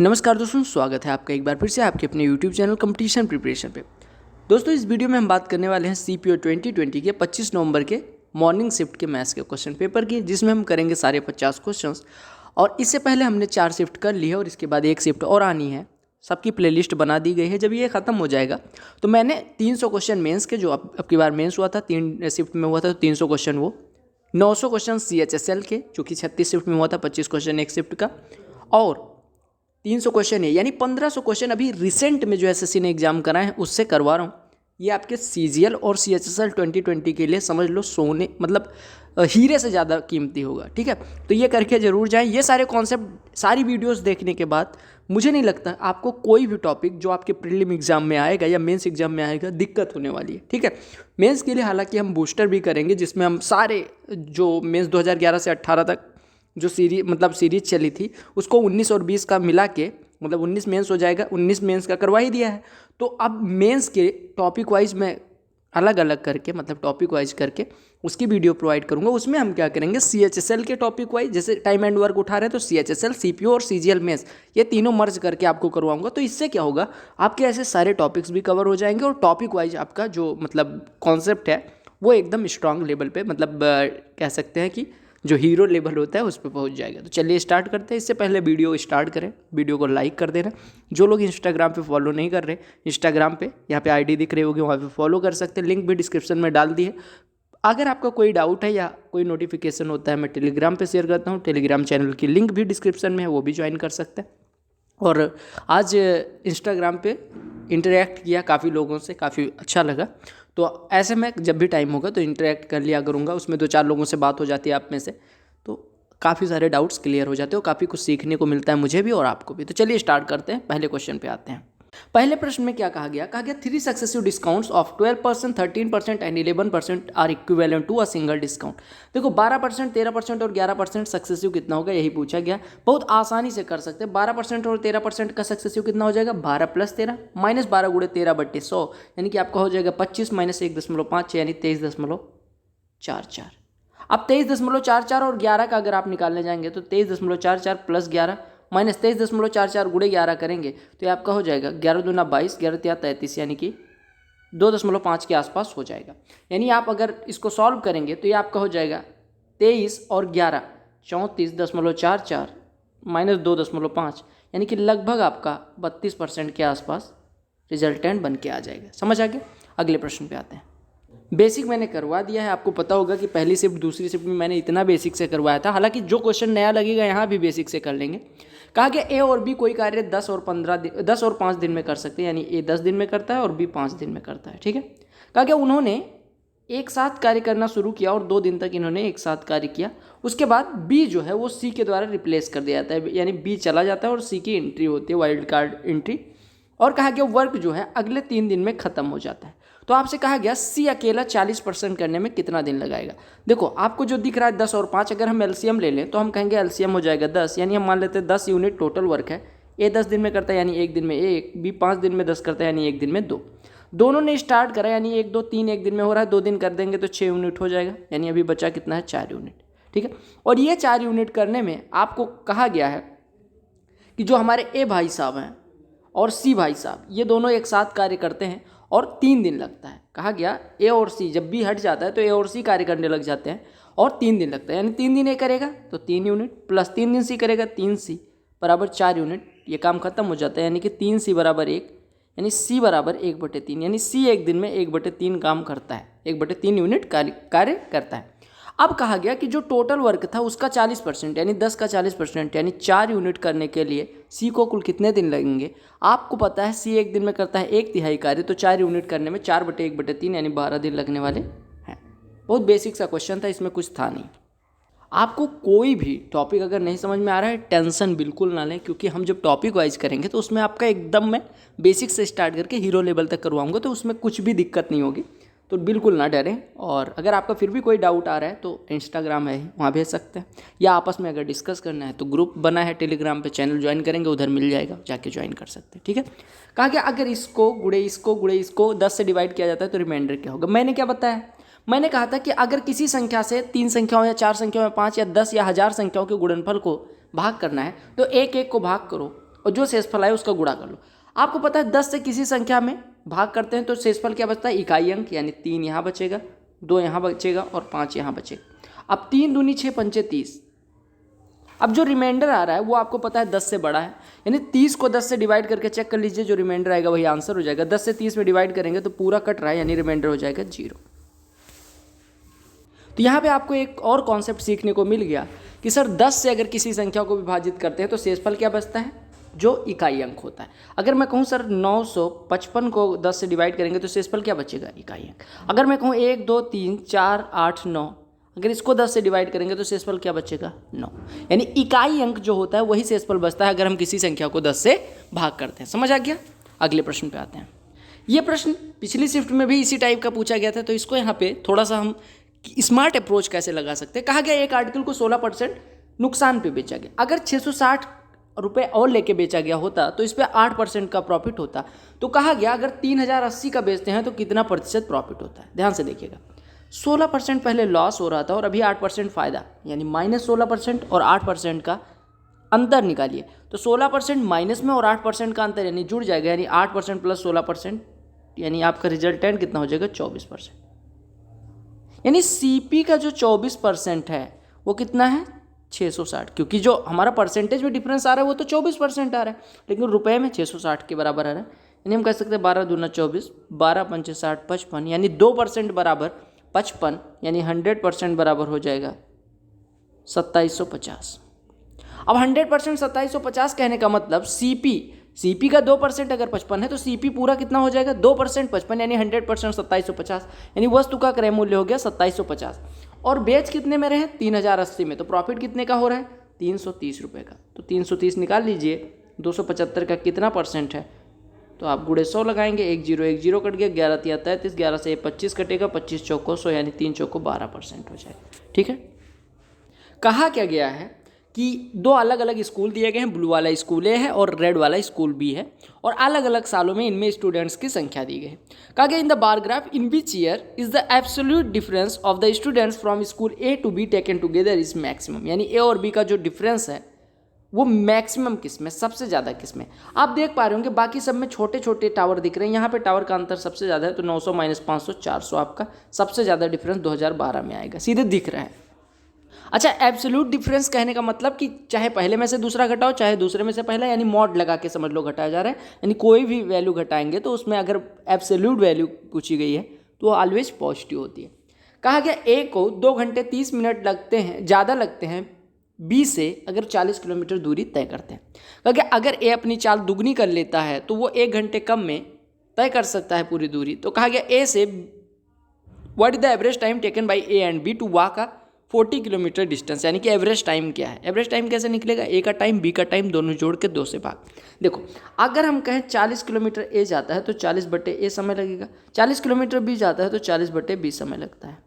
नमस्कार दोस्तों, स्वागत है आपका एक बार फिर से आपके अपने YouTube चैनल कंपटीशन प्रिपरेशन पे। दोस्तों, इस वीडियो में हम बात करने वाले हैं CPO 2020 के 25 नवंबर के मॉर्निंग शिफ्ट के मैथ्स के क्वेश्चन पेपर की, जिसमें हम करेंगे सारे 50 क्वेश्चंस। और इससे पहले हमने 4 शिफ्ट कर ली है और इसके बाद एक शिफ्ट और आनी है। सबकी प्लेलिस्ट बना दी गई है। जब ये खत्म हो जाएगा तो मैंने 300 क्वेश्चन मेंस के, जो अब की बार मेंस हुआ था 3 शिफ्ट में हुआ था, तो 300 क्वेश्चन वो, 900 क्वेश्चन CHSL के, जो कि 36 शिफ्ट में हुआ था, 25 क्वेश्चन एक शिफ्ट का, और 300 क्वेश्चन है, यानी 1500 क्वेश्चन अभी रिसेंट में जो एसएससी ने एग्जाम कराए हैं उससे करवा रहा हूँ। ये आपके CGL और CHSL 2020 के लिए समझ लो सोने, मतलब हीरे से ज़्यादा कीमती होगा। ठीक है, तो ये करके ज़रूर जाएं। ये सारे कॉन्सेप्ट, सारी वीडियोस देखने के बाद मुझे नहीं लगता आपको कोई भी टॉपिक जो आपके प्रीलिम एग्जाम में आएगा या मेंस एग्जाम में आएगा दिक्कत होने वाली है। ठीक है, मेंस के लिए हालांकि हम बूस्टर भी करेंगे, जिसमें हम सारे जो मेंस 2011 से 18 तक जो सीरीज चली थी उसको 19 और 20 का मिला के, मतलब 19 मेंस हो जाएगा। 19 मेंस का करवा ही दिया है, तो अब मेंस के टॉपिक वाइज मैं अलग अलग करके, मतलब टॉपिक वाइज करके उसकी वीडियो प्रोवाइड करूंगा। उसमें हम क्या करेंगे, CHSL के टॉपिक वाइज, जैसे टाइम एंड वर्क उठा रहे हैं तो CHSL, CPO और CGL मेंस, ये तीनों मर्ज करके आपको करवाऊंगा। तो इससे क्या होगा, आपके ऐसे सारे टॉपिक्स भी कवर हो जाएंगे और टॉपिक वाइज आपका जो मतलब कॉन्सेप्ट है वो एकदम स्ट्रांग लेवल पे, मतलब कह सकते हैं कि जो हीरो लेवल होता है उस पर पहुंच जाएगा। तो चलिए स्टार्ट करते हैं। इससे पहले वीडियो स्टार्ट करें, वीडियो को लाइक कर देना। जो लोग इंस्टाग्राम पे फॉलो नहीं कर रहे, इंस्टाग्राम पे यहाँ पे आईडी दिख रही होगी, वहाँ पे फॉलो कर सकते हैं। लिंक भी डिस्क्रिप्शन में डाल दी है। अगर आपका कोई डाउट है या कोई नोटिफिकेशन होता है, मैं टेलीग्राम पे शेयर करता हूँ। टेलीग्राम चैनल की लिंक भी डिस्क्रिप्शन में है, वो भी ज्वाइन कर सकते हैं। और आज इंस्टाग्राम पे इंटरेक्ट किया काफ़ी लोगों से, काफ़ी अच्छा लगा। तो ऐसे में जब भी टाइम होगा तो इंटरेक्ट कर लिया करूँगा। उसमें 2-4 लोगों से बात हो जाती है आप में से, तो काफ़ी सारे डाउट्स क्लियर हो जाते हो, काफ़ी कुछ सीखने को मिलता है मुझे भी और आपको भी। तो चलिए स्टार्ट करते हैं, पहले क्वेश्चन पे आते हैं। पहले प्रश्न में क्या कहा गया 3 successive discounts of 12%, 13% and 11% are equivalent to a single discount. देखो 12%, 13% और 11% सक्सेसिव कितना होगा, यही पूछा गया। बहुत आसानी से कर सकते हैं। 12% और 13% का सक्सेसिव कितना हो जाएगा, 12 + 13 -12 × 13/100, यानी कि आपका हो जाएगा 25 - 1.5 यानी 23.44। अब 23.44 और 11 का अगर आप निकालने जाएंगे तो 23.44 + 11 -23.44 × 11 करेंगे तो ये आपका हो जाएगा 11 दूना 22, 11 तिया 33, यानी कि 2.5 के आसपास हो जाएगा। यानी आप अगर इसको सॉल्व करेंगे तो ये आपका हो जाएगा 23 और 11 34.44 -2.5, यानी कि लगभग आपका 32% के आसपास रिजल्टेंट बन के आ जाएगा। समझ आ गया। अगले प्रश्न पे आते हैं। बेसिक मैंने करवा दिया है। आपको पता होगा कि पहली शिफ्ट दूसरी शिफ्ट में मैंने इतना बेसिक से करवाया था। हालांकि जो क्वेश्चन नया लगेगा यहाँ भी बेसिक से कर लेंगे। कहा गया A और B कोई कार्य 10 और 5 दिन में कर सकते हैं, यानी A 10 दिन में करता है और B 5 दिन में करता है। ठीक है, कहा गया उन्होंने एक साथ कार्य करना शुरू किया और 2 दिन तक इन्होंने एक साथ कार्य किया। उसके बाद B जो है वो C के द्वारा रिप्लेस कर दिया जाता है, यानी B चला जाता है और C की एंट्री होती है, वाइल्ड कार्ड एंट्री। और कहा गया वर्क जो है अगले 3 दिन में खत्म हो जाता है। तो आपसे कहा गया C अकेला 40% करने में कितना दिन लगाएगा। देखो आपको जो दिख रहा है 10 और 5, अगर हम एलसीएम ले लें तो हम कहेंगे एलसीएम हो जाएगा 10, यानी हम मान लेते हैं 10 यूनिट टोटल वर्क है। A 10 दिन में करता है यानी 1 दिन में 1, B 5 दिन में 10 करता है यानी 1 दिन में 2। दोनों ने स्टार्ट करा, यानी 1 2 3 1 दिन में हो रहा है, 2 दिन कर देंगे तो 6 यूनिट हो जाएगा, यानी अभी बचा कितना है, 4 यूनिट। ठीक है, और ये 4 यूनिट करने में आपको कहा गया है कि जो हमारे A भाई साहब हैं और C भाई साहब, ये दोनों एक साथ कार्य करते हैं और 3 दिन लगता है। कहा गया A और C जब भी हट जाता है तो A और C कार्य करने लग जाते हैं और 3 दिन लगता है, यानी 3 दिन A करेगा तो 3 यूनिट प्लस 3 दिन C करेगा, 3C बराबर 4 यूनिट, ये काम खत्म हो जाता है। यानी कि 3C बराबर 1, यानी C बराबर 1/3, यानी C एक दिन में 1/3 काम करता है, 1/3 यूनिट कार्य करता है। अब कहा गया कि जो टोटल वर्क था उसका 40%, यानी 10 का 40%, यानी 4 यूनिट करने के लिए C को कुल कितने दिन लगेंगे। आपको पता है C एक दिन में करता है 1/3 कार्य, तो 4 यूनिट करने में 4/1/3 यानी 12 दिन लगने वाले हैं। बहुत बेसिक सा क्वेश्चन था, इसमें कुछ था नहीं। आपको कोई भी टॉपिक अगर नहीं समझ में आ रहा है टेंशन बिल्कुल ना लें, क्योंकि हम जब टॉपिक वाइज करेंगे तो उसमें आपका एकदम मैं बेसिक से स्टार्ट करके हीरो लेवल तक करवाऊंगा, तो उसमें कुछ भी दिक्कत नहीं होगी। तो बिल्कुल ना डरें। और अगर आपका फिर भी कोई डाउट आ रहा है तो इंस्टाग्राम है, वहाँ भेज सकते हैं, या आपस में अगर डिस्कस करना है तो ग्रुप बना है टेलीग्राम पे, चैनल ज्वाइन करेंगे उधर मिल जाएगा, जाके ज्वाइन कर सकते हैं। ठीक है, कहा कि अगर इसको गुड़े इसको 10 से डिवाइड किया जाता है तो रिमाइंडर क्या होगा। मैंने क्या बताया, मैंने कहा था कि अगर किसी संख्या से 3 संख्याओं या 4 संख्याओं या 5 या 10 या 1000 संख्याओं के गुणनफल को भाग करना है तो एक एक को भाग करो, और जो शेषफल आए उसका गुणा कर लो। आपको पता है 10 से किसी संख्या में भाग करते हैं तो शेषफल क्या बचता है, इकाई अंक, यानी 3 यहाँ बचेगा, 2 यहाँ बचेगा और 5 यहाँ बचेगा। अब 3 दूनी 6 पंचे 30। अब जो रिमाइंडर आ रहा है वो आपको पता है 10 से बड़ा है, यानी 30 को 10 से डिवाइड करके चेक कर लीजिए, जो रिमाइंडर आएगा वही आंसर हो जाएगा। 10 से 30 में डिवाइड करेंगे तो पूरा कट रहा है, यानी रिमाइंडर हो जाएगा 0। तो यहाँ पे आपको एक और कॉन्सेप्ट सीखने को मिल गया कि सर 10 से अगर किसी संख्या को विभाजित करते हैं तो शेषफल क्या बचता है, जो इकाई अंक होता है। अगर मैं कहूँ सर 955 को 10 से डिवाइड करेंगे तो शेषफल क्या बचेगा, इकाई अंक। अगर मैं कहूँ 1 2 3 4 8 9, अगर इसको 10 से डिवाइड करेंगे तो शेषफल क्या बचेगा, 9, यानी इकाई अंक जो होता है वही शेषफल बचता है अगर हम किसी संख्या को 10 से भाग करते हैं। समझ आ गया। अगले प्रश्न पे आते हैं। ये प्रश्न पिछली शिफ्ट में भी इसी टाइप का पूछा गया था, तो इसको यहाँ पे थोड़ा सा हम स्मार्ट अप्रोच कैसे लगा सकते हैं। कहा गया एक आर्टिकल को 16% नुकसान पे बेचा गया। अगर 660 रुपये और लेके बेचा गया होता तो इस पर 8% का प्रॉफिट होता। तो कहा गया अगर 3080 का बेचते हैं तो कितना प्रतिशत प्रॉफिट होता है। ध्यान से देखिएगा, 16% पहले लॉस हो रहा था और अभी 8% फ़ायदा, यानी -16% और 8% का अंतर निकालिए। तो 16% माइनस में और 8% का अंतर यानी जुड़ जाएगा, यानी 8% प्लस 16%, यानी आपका रिजल्टेंट कितना हो जाएगा, 24%। यानी सीपी का जो 24% है वो कितना है, 660, क्योंकि जो हमारा परसेंटेज में डिफरेंस आ रहा है वो तो 24% आ रहा है, लेकिन रुपए में 660 के बराबर आ रहा है। यानी हम कह सकते हैं 12 दूना 24, 12 पंचे 60, 55, यानी 2% बराबर 55, यानी 100% बराबर हो जाएगा 2750। अब 100% 2750 कहने का मतलब सीपी का 2% अगर 55 है तो सीपी पूरा कितना हो जाएगा, 2% 55, यानी 100% 2750, यानी वस्तु का क्रय मूल्य हो गया 2750। और बेच कितने में रहे, 3080 में, तो प्रॉफिट कितने का हो रहा है, 330 रुपये का। तो 330 निकाल लीजिए, 275 का कितना परसेंट है, तो आप गुणे 100 लगाएंगे, 1 0 कट गया, 11 3 33, 11 से 25 कटेगा, 25 चौको 100, यानी 3 चौको 12% हो जाएगा। ठीक है। कहा क्या गया है कि दो अलग अलग स्कूल दिए गए हैं, ब्लू वाला स्कूल ए है और रेड वाला स्कूल बी है, और अलग अलग सालों में इनमें स्टूडेंट्स की संख्या दी गई है। कहा गया in the bar graph in which year is the absolute difference of the students from school A to B taken together is maximum, यानी ए और बी का जो डिफरेंस है वो मैक्सिमम किस में, सबसे ज़्यादा किस में। आप देख पा रहे होंगे बाकी सब में छोटे छोटे टावर दिख रहे हैं, यहाँ पे टावर का अंतर सबसे ज़्यादा है, तो 900 - 500 400 आपका सबसे ज़्यादा डिफरेंस 2012 में आएगा, सीधे दिख रहा है। अच्छा, एब्सोल्यूट डिफरेंस कहने का मतलब कि चाहे पहले में से दूसरा घटाओ, चाहे दूसरे में से पहला, यानी मॉड लगा के समझ लो घटाया जा रहा है, यानी कोई भी वैल्यू घटाएंगे तो उसमें अगर एब्सोल्यूट वैल्यू पूछी गई है तो वो ऑलवेज पॉजिटिव होती है। कहा गया ए को 2 घंटे 30 मिनट लगते हैं, ज़्यादा लगते हैं बी से अगर 40 किलोमीटर दूरी तय करते हैं। कहा गया अगर ए अपनी चाल दुगनी कर लेता है तो वो 1 घंटे कम में तय कर सकता है पूरी दूरी। तो कहा गया ए से what is the average time taken by A and B to walk a 40 kilometre distance, यानी कि एवरेज टाइम क्या है। एवरेज टाइम कैसे निकलेगा, ए का टाइम बी का टाइम दोनों जोड़ के 2 से भाग। देखो अगर हम कहें 40 किलोमीटर ए जाता है तो 40/ए समय लगेगा, 40 किलोमीटर बी जाता है तो 40/बी समय लगता है।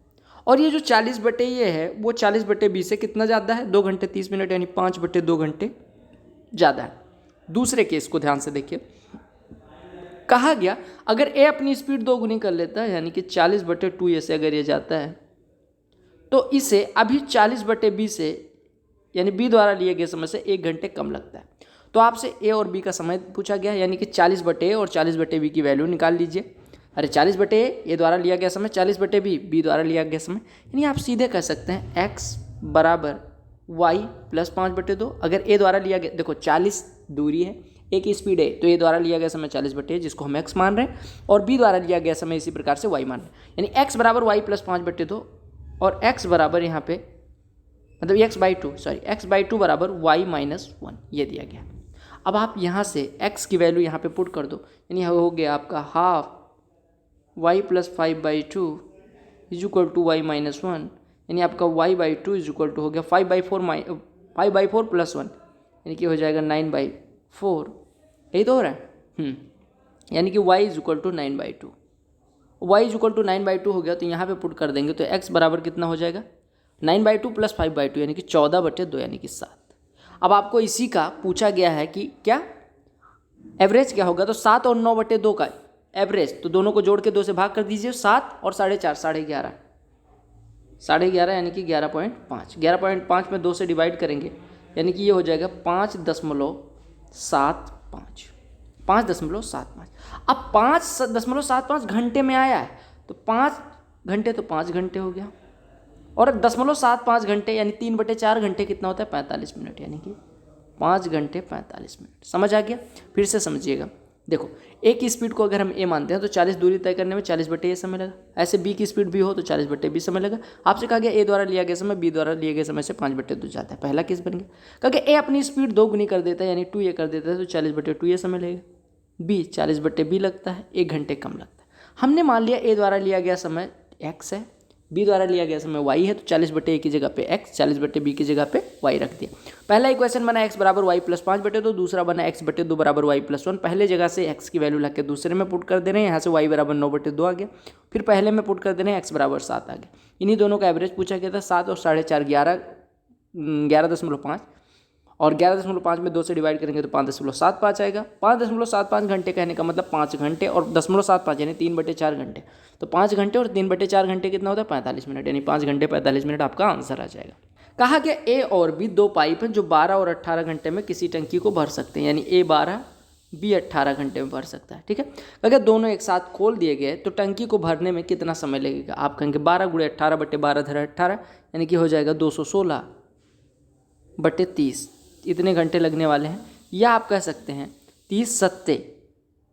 और ये जो 40/ए है वो 40/बी से कितना ज़्यादा है, 2 घंटे 30 मिनट, यानी 5/2 घंटे ज़्यादा है। दूसरे केस को ध्यान से देखिए, कहा गया अगर ए अपनी स्पीड 2 गुनी कर लेता है, यानी कि 40/2 से अगर ये जाता है तो इसे अभी 40/बी से, यानी बी द्वारा लिए गए समय से 1 घंटे कम लगता है। तो आपसे ए और बी का समय पूछा गया, यानी कि 40/ए और 40/बी की वैल्यू निकाल लीजिए। अरे 40/ए ए द्वारा लिया गया समय, 40/बी बी द्वारा लिया गया समय, यानी आप सीधे कह सकते हैं x बराबर y प्लस 5/2। अगर ए द्वारा लिया गया, देखो 40 दूरी है, ए की स्पीड है, तो ए द्वारा लिया गया समय 40/ए जिसको हम x मान रहे हैं, और बी द्वारा लिया गया समय इसी प्रकार से y मान रहे हैं, यानी x बराबर y प्लस 5/2 और x बराबर यहाँ पे मतलब x/2 बराबर y - 1 ये दिया गया। अब आप यहाँ से x की वैल्यू यहाँ पे पुट कर दो, यानी हो गया आपका half y plus 5/2 is equal to y - 1, यानी आपका y/2 इज इक्वल टू हो गया 5/4 प्लस 1, यानी कि हो जाएगा 9/4। यही तो हो रहा है, यानी कि y is equal to 9/2। y is equal to 9/2 हो गया, तो यहाँ पे पुट कर देंगे तो x बराबर कितना हो जाएगा, 9/2 प्लस 5/2, यानी कि 14/2, यानी कि 7। अब आपको इसी का पूछा गया है कि क्या एवरेज क्या होगा, तो 7 और 9/2 का एवरेज, तो दोनों को जोड़ के 2 से भाग कर दीजिए, 7 और 4.5 11.5, यानी कि 11.5 में 2 से डिवाइड करेंगे, यानी कि ये हो जाएगा 5.7 5.75, 5.75। अब 5.75 घंटे में आया है तो 5 घंटे तो 5 घंटे हो गया, और 0.75 घंटे यानी 3/4 घंटे कितना होता है 45 मिनट, यानी कि 5 घंटे 45 मिनट। समझ आ गया? फिर से समझिएगा। देखो ए की स्पीड को अगर हम ए मानते हैं तो 40 दूरी तय करने में 40/a समय लगा। ऐसे बी की स्पीड भी हो तो 40/b समय लगा। आपसे कहा गया ए द्वारा लिया गया समय बी द्वारा लिए गए समय से 5/2 जाता है। पहला केस बन गया। कहा गया ए अपनी स्पीड 2 गुनी कर देता है यानी 2a कर देता है तो 40/2a समय लगेगा। बी 40/b लगता है, 1 घंटे कम लगता है। हमने मान लिया ए द्वारा लिया गया समय x है, बी द्वारा लिया गया समय y है, तो 40/a की जगह पे x, 40/b की जगह पे y रख दिया। पहला इक्वेशन बना x बराबर y प्लस 5/2, दूसरा बना x/2 बराबर y प्लस 1। पहले जगह से x की वैल्यू लाके दूसरे में पुट कर दे रहे हैं, यहाँ से y बराबर 9/2 आ गया। फिर पहले में पुट कर दे रहे हैं x बराबर 7 आ गया। इन्हीं दोनों का एवरेज पूछा गया था। 7 और 4.5 11.5, और 11.5 में 2 से डिवाइड करेंगे तो 5.75 आएगा। 5.75 घंटे कहने का मतलब 5 घंटे और 0.75 यानी 3/4 घंटे। तो 5 घंटे और 3/4 घंटे कितना होता है 45 मिनट, यानी 5 घंटे 45 मिनट आपका आंसर आ जाएगा। कहा गया ए और बी 2 पाइप हैं जो 12 और 18 घंटे में किसी टंकी को भर सकते हैं, यानी ए 12 बी 18 घंटे में भर सकता है। ठीक है, अगर दोनों एक साथ खोल दिए गए तो टंकी को भरने में कितना समय लगेगा? आप कहेंगे 12 × 18/12 यानी कि हो जाएगा 216/30, इतने घंटे लगने वाले हैं। या आप कह सकते हैं 30 सत्ते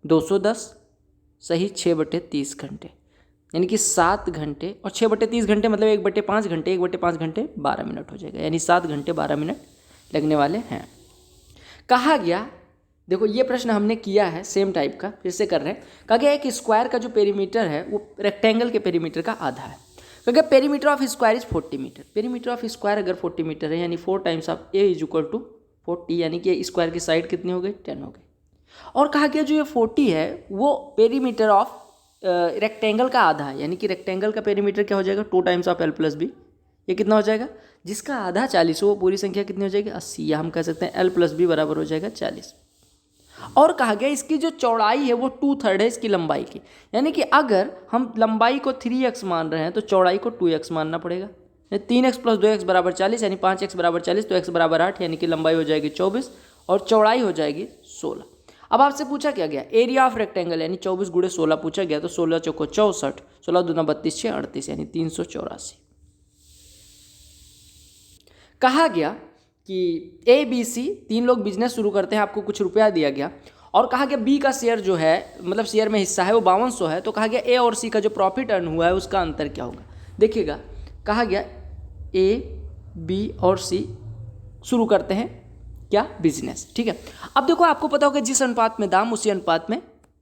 210 सही 6/30 घंटे, यानी कि 7 घंटे और 6/30 घंटे मतलब 1/5 घंटे, 1/5 घंटे 12 मिनट हो जाएगा, यानी 7 घंटे 12 मिनट लगने वाले हैं। कहा गया, देखो ये प्रश्न हमने किया है सेम टाइप का, फिर से कर रहे हैं। कहा गया एक स्क्वायर का जो पेरीमीटर है वो रेक्टेंगल के पेरीमीटर का आधा है। कहा गया perimeter of square is 40 metre. Perimeter of square अगर 40 मीटर है यानी 4 times of A is equal to 40, यानी कि स्क्वायर की साइड कितनी हो गई 10 हो गई। और कहा गया जो ये 40 है वो पेरीमीटर ऑफ रेक्टेंगल का आधा है, यानी कि रेक्टेंगल का पेरीमीटर क्या हो जाएगा 2 टाइम्स ऑफ l + b। ये कितना हो जाएगा? जिसका आधा 40 हो वो पूरी संख्या कितनी हो जाएगी 80, या हम कह सकते हैं l + b बराबर हो जाएगा 40। और कहा गया इसकी जो चौड़ाई है वो 2/3 है इसकी लंबाई की, यानी कि अगर हम लंबाई को 3x मान रहे हैं तो चौड़ाई को 2x मानना पड़ेगा। 3x + 2x बराबर 40 यानी 5x बराबर 40, तो x बराबर 8 यानी कि लंबाई हो जाएगी 24 और चौड़ाई हो जाएगी 16। अब आपसे पूछा क्या गया एरिया ऑफ रेक्टेंगल, यानी 24 × 16 पूछा गया, तो 16 चौको 64, 16 दूना 32, 6 38 यानी 384। कहा गया कि ए बी सी 3 लोग बिजनेस शुरू करते हैं, आपको कुछ रुपया दिया गया और कहा गया बी का शेयर जो है मतलब शेयर में हिस्सा है वो 5200 है, तो कहा गया ए और सी का जो प्रॉफिट अर्न हुआ है उसका अंतर क्या होगा। देखिएगा कहा गया ए बी और सी शुरू करते हैं क्या बिजनेस। ठीक है, अब देखो आपको पता होगा जिस अनुपात में दाम उसी अनुपात में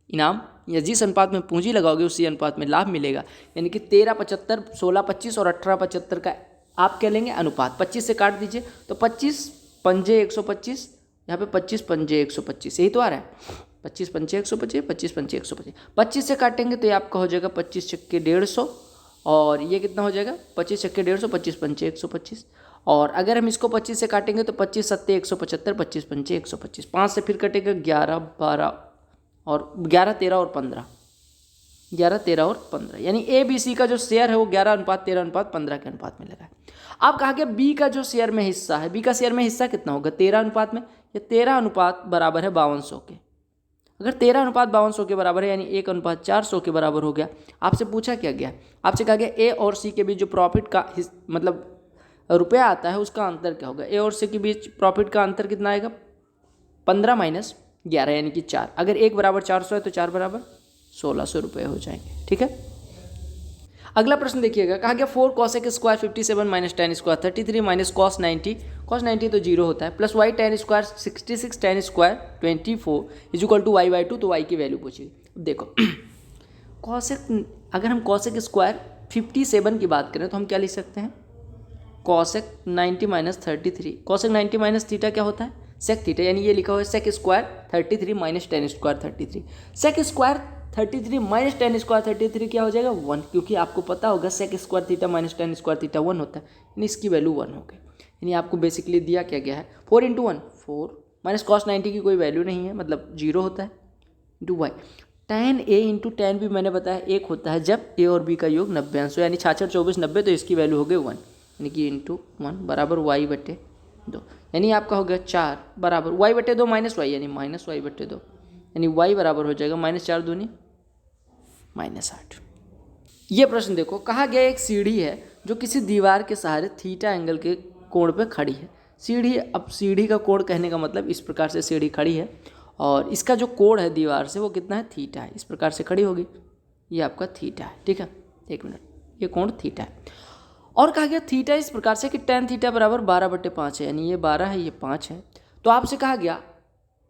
इनाम, या जिस अनुपात में पूंजी लगाओगे उसी अनुपात में लाभ मिलेगा, यानी कि 13/75, 16/25 और 18/75 का आप क्या लेंगे अनुपात। 25 से काट दीजिए तो 25 पंजे 125, यहाँ पे 25 पंजे 125, यही तो आ रहा है 25 पंजे 125, 25 पंजे 125। 25 से काटेंगे तो ये आपका हो जाएगा 25 छक्के 150 और ये कितना हो जाएगा 25 छक्के 150, 25 पंजे 125। और अगर हम इसको 25 से काटेंगे तो 25 सत्ते 175, 25 पंजे 125। 5 से फिर कटेगा 11, 12 और 11, 13 और 15, 11, 13 और 15, यानी ए बी सी का जो शेयर है वो 11:13:15 के अनुपात में लगा है। अब कहा गया बी का जो शेयर में हिस्सा है, बी का शेयर में हिस्सा कितना होगा 13 अनुपात में, ये 13 अनुपात बराबर है 5200 के। अगर 13 अनुपात 5200 के बराबर है यानी 1:400 के बराबर हो गया। आपसे पूछा क्या गया, आपसे कहा गया ए और सी के बीच जो प्रॉफिट का मतलब रुपया आता है उसका अंतर क्या होगा। ए और सी के बीच प्रॉफिट का अंतर कितना आएगा 15 - 11 यानी कि 4। अगर 1 बराबर 400 है तो 4 बराबर 1600 रुपये हो जाएंगे। ठीक है, अगला प्रश्न देखिएगा, कहा गया 4 cosec square 57 - tan square 33 - cos 90, cos 90 तो जीरो होता है, plus y tan square 66 tan square 24 is equal to y/2, तो y की वैल्यू पूछिए। देखो cosec, अगर हम cosec स्क्वायर 57 की बात करें तो हम क्या लिख सकते हैं cosec 90 - 33, cosec 90 - थीटा क्या होता है sec थीटा, यानी ये लिखा हुआ है sec square 33 - tan square 33, sec square 33 - tan square 33 क्या हो जाएगा 1, क्योंकि आपको पता होगा sec square theta - tan square theta 1 होता है, यानी इसकी वैल्यू 1 हो गई। यानी आपको बेसिकली दिया क्या गया है 4 × 1 4 माइनस cos 90 की कोई वैल्यू नहीं है मतलब जीरो होता है into Y. tan a × tan b मैंने बताया 1 होता है जब a और b का योग 90 अंश हो, यानी 66 24 90, तो इसकी वैल्यू हो गई 1, यानी कि इंटू 1 बराबर y/2 2, यानी आपका हो गया 4 बराबर y/2 माइनस वाई यानी माइनस y/2, यानी y बराबर हो जाएगा -4 दूनी -8। ये प्रश्न देखो, कहा गया एक सीढ़ी है जो किसी दीवार के सहारे थीटा एंगल के कोण पे खड़ी है। सीढ़ी, अब सीढ़ी का कोण कहने का मतलब इस प्रकार से सीढ़ी खड़ी है और इसका जो कोण है दीवार से वो कितना है, थीटा है। इस प्रकार से खड़ी होगी, ये आपका थीटा है। ठीक है, एक मिनट, ये कोण थीटा है। और कहा गया थीटा इस प्रकार से कि tan थीटा बराबर 12/5 है, यानी ये 12 है, ये 5 है। तो आपसे कहा गया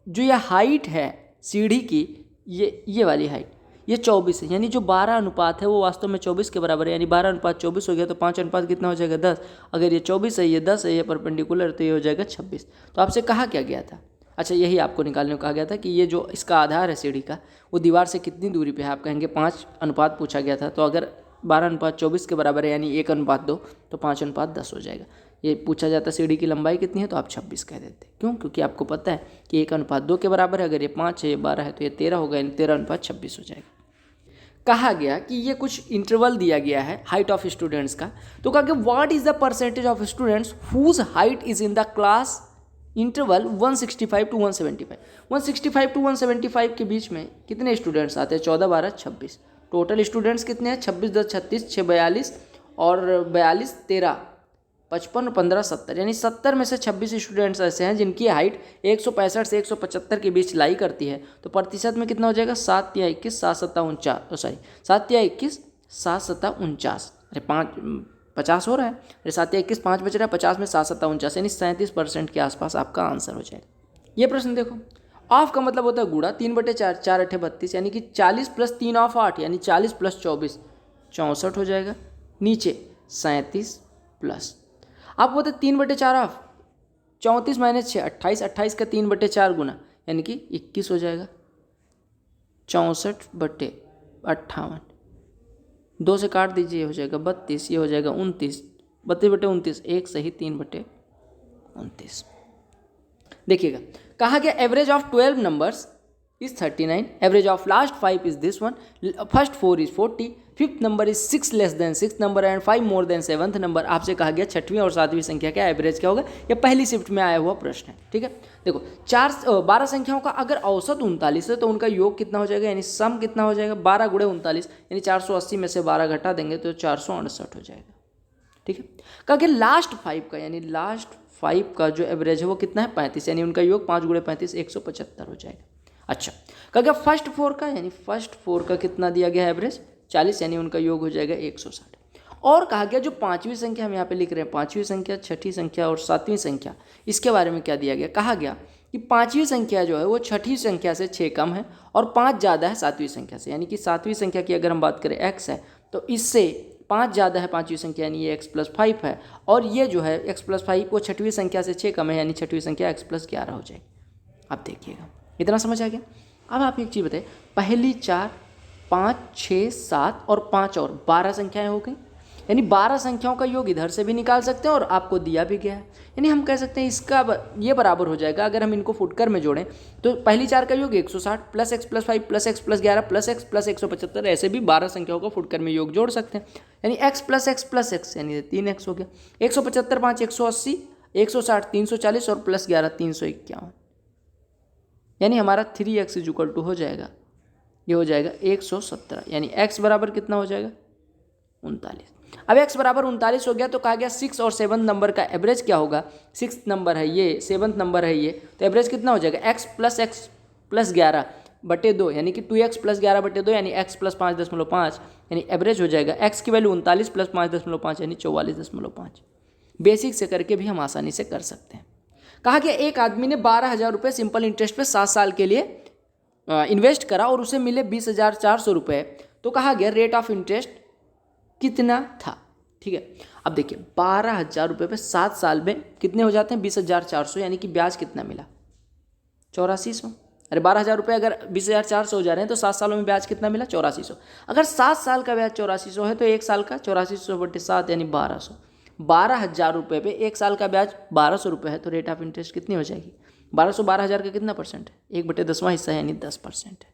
जो ये हाइट है सीढ़ी की, ये वाली हाइट, ये 24 है, यानी जो 12 अनुपात है वो वास्तव में 24 के बराबर है, यानी 12 अनुपात 24 हो गया तो 5 अनुपात कितना हो जाएगा, 10। अगर ये 24 है, ये 10 है, ये परपेंडिकुलर, तो ये हो जाएगा 26। तो आपसे कहा क्या गया था, अच्छा यही आपको निकालने को कहा गया था कि ये जो इसका आधार है सीढ़ी का वो दीवार से कितनी दूरी पे है। आप कहेंगे 5 अनुपात पूछा गया था, तो अगर 12 अनुपात 24 के बराबर है यानी 1 अनुपात 2, तो 5 अनुपात 10 हो जाएगा। ये पूछा जाता सीढ़ी की लंबाई कितनी है तो आप 26 कह देते। क्यों? क्योंकि आपको पता है कि 1 अनुपात 2 के बराबर है। अगर ये 5 है, ये 12 है, तो ये 13 होगा, यानी 13 अनुपात 26 हो जाएगा। कहा गया कि ये कुछ इंटरवल दिया गया है हाइट ऑफ स्टूडेंट्स का, तो कहा गया what is the percentage of students whose height is in the class interval 165 to 175। 165 to 175 के बीच में कितने स्टूडेंट्स आते हैं, 14, 12, 26। टोटल स्टूडेंट्स कितने हैं, 26, 10, 36, 6, 42 और 42, 13, 55, 15, 70, यानी 70 में से 26 स्टूडेंट्स ऐसे हैं जिनकी हाइट 165 से 175 के बीच लाई करती है। तो प्रतिशत में कितना हो जाएगा, 7 या 21, 7 7 49, सॉरी 7 या 21, 7 7 49, अरे 50 हो रहा है, अरे 7 या 21, 5 बच रहा है, 50 में 7 7 49, यानी 37% के आसपास आपका आंसर हो जाएगा। ये प्रश्न देखो, ऑफ का मतलब होता है गुणा, 3/4, 4 8 32, यानी कि 40 + 3 ऑफ 8, यानी 40 + 24 64 हो जाएगा। नीचे 37 प्लस आप बोलते 3/4 ऑफ 34 - 6 28, 28 का 3/4 गुना, यानी कि 21 हो जाएगा। 64/58, 2 से काट दीजिए, ये हो जाएगा 32, ये हो जाएगा 29, 32/29, 1 सही 3/29। देखिएगा, कहा गया average of 12 numbers is 39, average of last 5 is this one, first 4 is 40, fifth number is 6 less than 6th number and 5 more than 7th number. आपसे कहा गया 6वीं और 7वीं संख्या का एवरेज क्या होगा। यह पहली शिफ्ट में आया हुआ प्रश्न है। ठीक है, देखो 12 संख्याओं का अगर औसत 39 है तो उनका योग कितना हो जाएगा, यानी सम कितना हो जाएगा, 12 × 39, यानी 480 में से 12 घटा देंगे तो 468 हो जाएगा। ठीक है, कहा गया लास्ट 5 का, यानी लास्ट 5 का जो एवरेज है वो कितना है, 35, यानी उनका योग 5 × 35 175 हो जाएगा। अच्छा, कहा गया फर्स्ट 4 का, यानी फर्स्ट 4 का कितना दिया गया एवरेज 40, यानी उनका योग हो जाएगा 160। और कहा गया जो 5वीं संख्या हम यहाँ पे लिख रहे हैं, 5वीं संख्या, 6ठी संख्या और 7वीं संख्या, इसके बारे में क्या दिया गया, कहा गया कि 5वीं संख्या जो है वो 6ठी संख्या से 6 कम है और 5 ज़्यादा है 7वीं संख्या से। यानी कि 7वीं संख्या की अगर हम बात करें x है तो इससे 5 ज़्यादा है 5वीं संख्या, यानी ये x + 5 है, और ये जो है x + 5 वो 6वीं संख्या से 6 कम है, यानी 6वीं संख्या x + 11 हो जाएगी। अब देखिएगा, इतना समझ आ गया। अब आप एक चीज़ बताइए, पहली 4, 5, 6, 7 और 5 और 12 संख्याएं हो गई, यानी 12 संख्याओं का योग इधर से भी निकाल सकते हैं और आपको दिया भी गया है, यानी हम कह सकते हैं इसका ये बराबर हो जाएगा। अगर हम इनको फुटकर में जोड़ें तो पहली 4 का योग 160 + x + 5 + x + 11 + x + 175, ऐसे भी 12 संख्याओं का फुटकर में योग जोड़ सकते हैं, यानी x + x + x, यानी 3x हो गया। 175 × 5 180, 160 340 और +11 351, यानी हमारा 3x = हो जाएगा, ये हो जाएगा 117, यानी x बराबर कितना हो जाएगा 39। अब x बराबर 39 हो गया तो कहा गया 6 और 7 नंबर का एवरेज क्या होगा। 6th नंबर है ये, 7th नंबर है ये, तो एवरेज कितना हो जाएगा x + 11/2, यानी कि 2x + 11/2, यानी x + 5.5, यानी एवरेज हो जाएगा x की वैल्यू 39 + 5.5, यानी 44.5। बेसिक से करके भी हम आसानी से कर सकते हैं। कहा गया एक आदमी ने 12,000 रुपये सिंपल इंटरेस्ट पे 7 साल के लिए इन्वेस्ट करा और उसे मिले 20,400 रुपये, तो कहा गया रेट ऑफ इंटरेस्ट कितना था। ठीक है, अब देखिए 12,000 रुपये पे 7 साल में कितने हो जाते हैं 20,400, यानी कि ब्याज कितना मिला 8400। अरे 12,000 रुपये अगर 20,400 हो जा रहे हैं तो 7 सालों में ब्याज कितना मिला 8400। अगर 7 साल का ब्याज 8400 है तो 1 साल का 8400/7, यानी 1200। 12,000 रुपये पे 1 साल का ब्याज 1200 रुपये है, तो रेट ऑफ इंटरेस्ट कितनी हो जाएगी 1200, 12,000 का कितना परसेंट है 1/10वां हिस्सा है, यानी 10% है।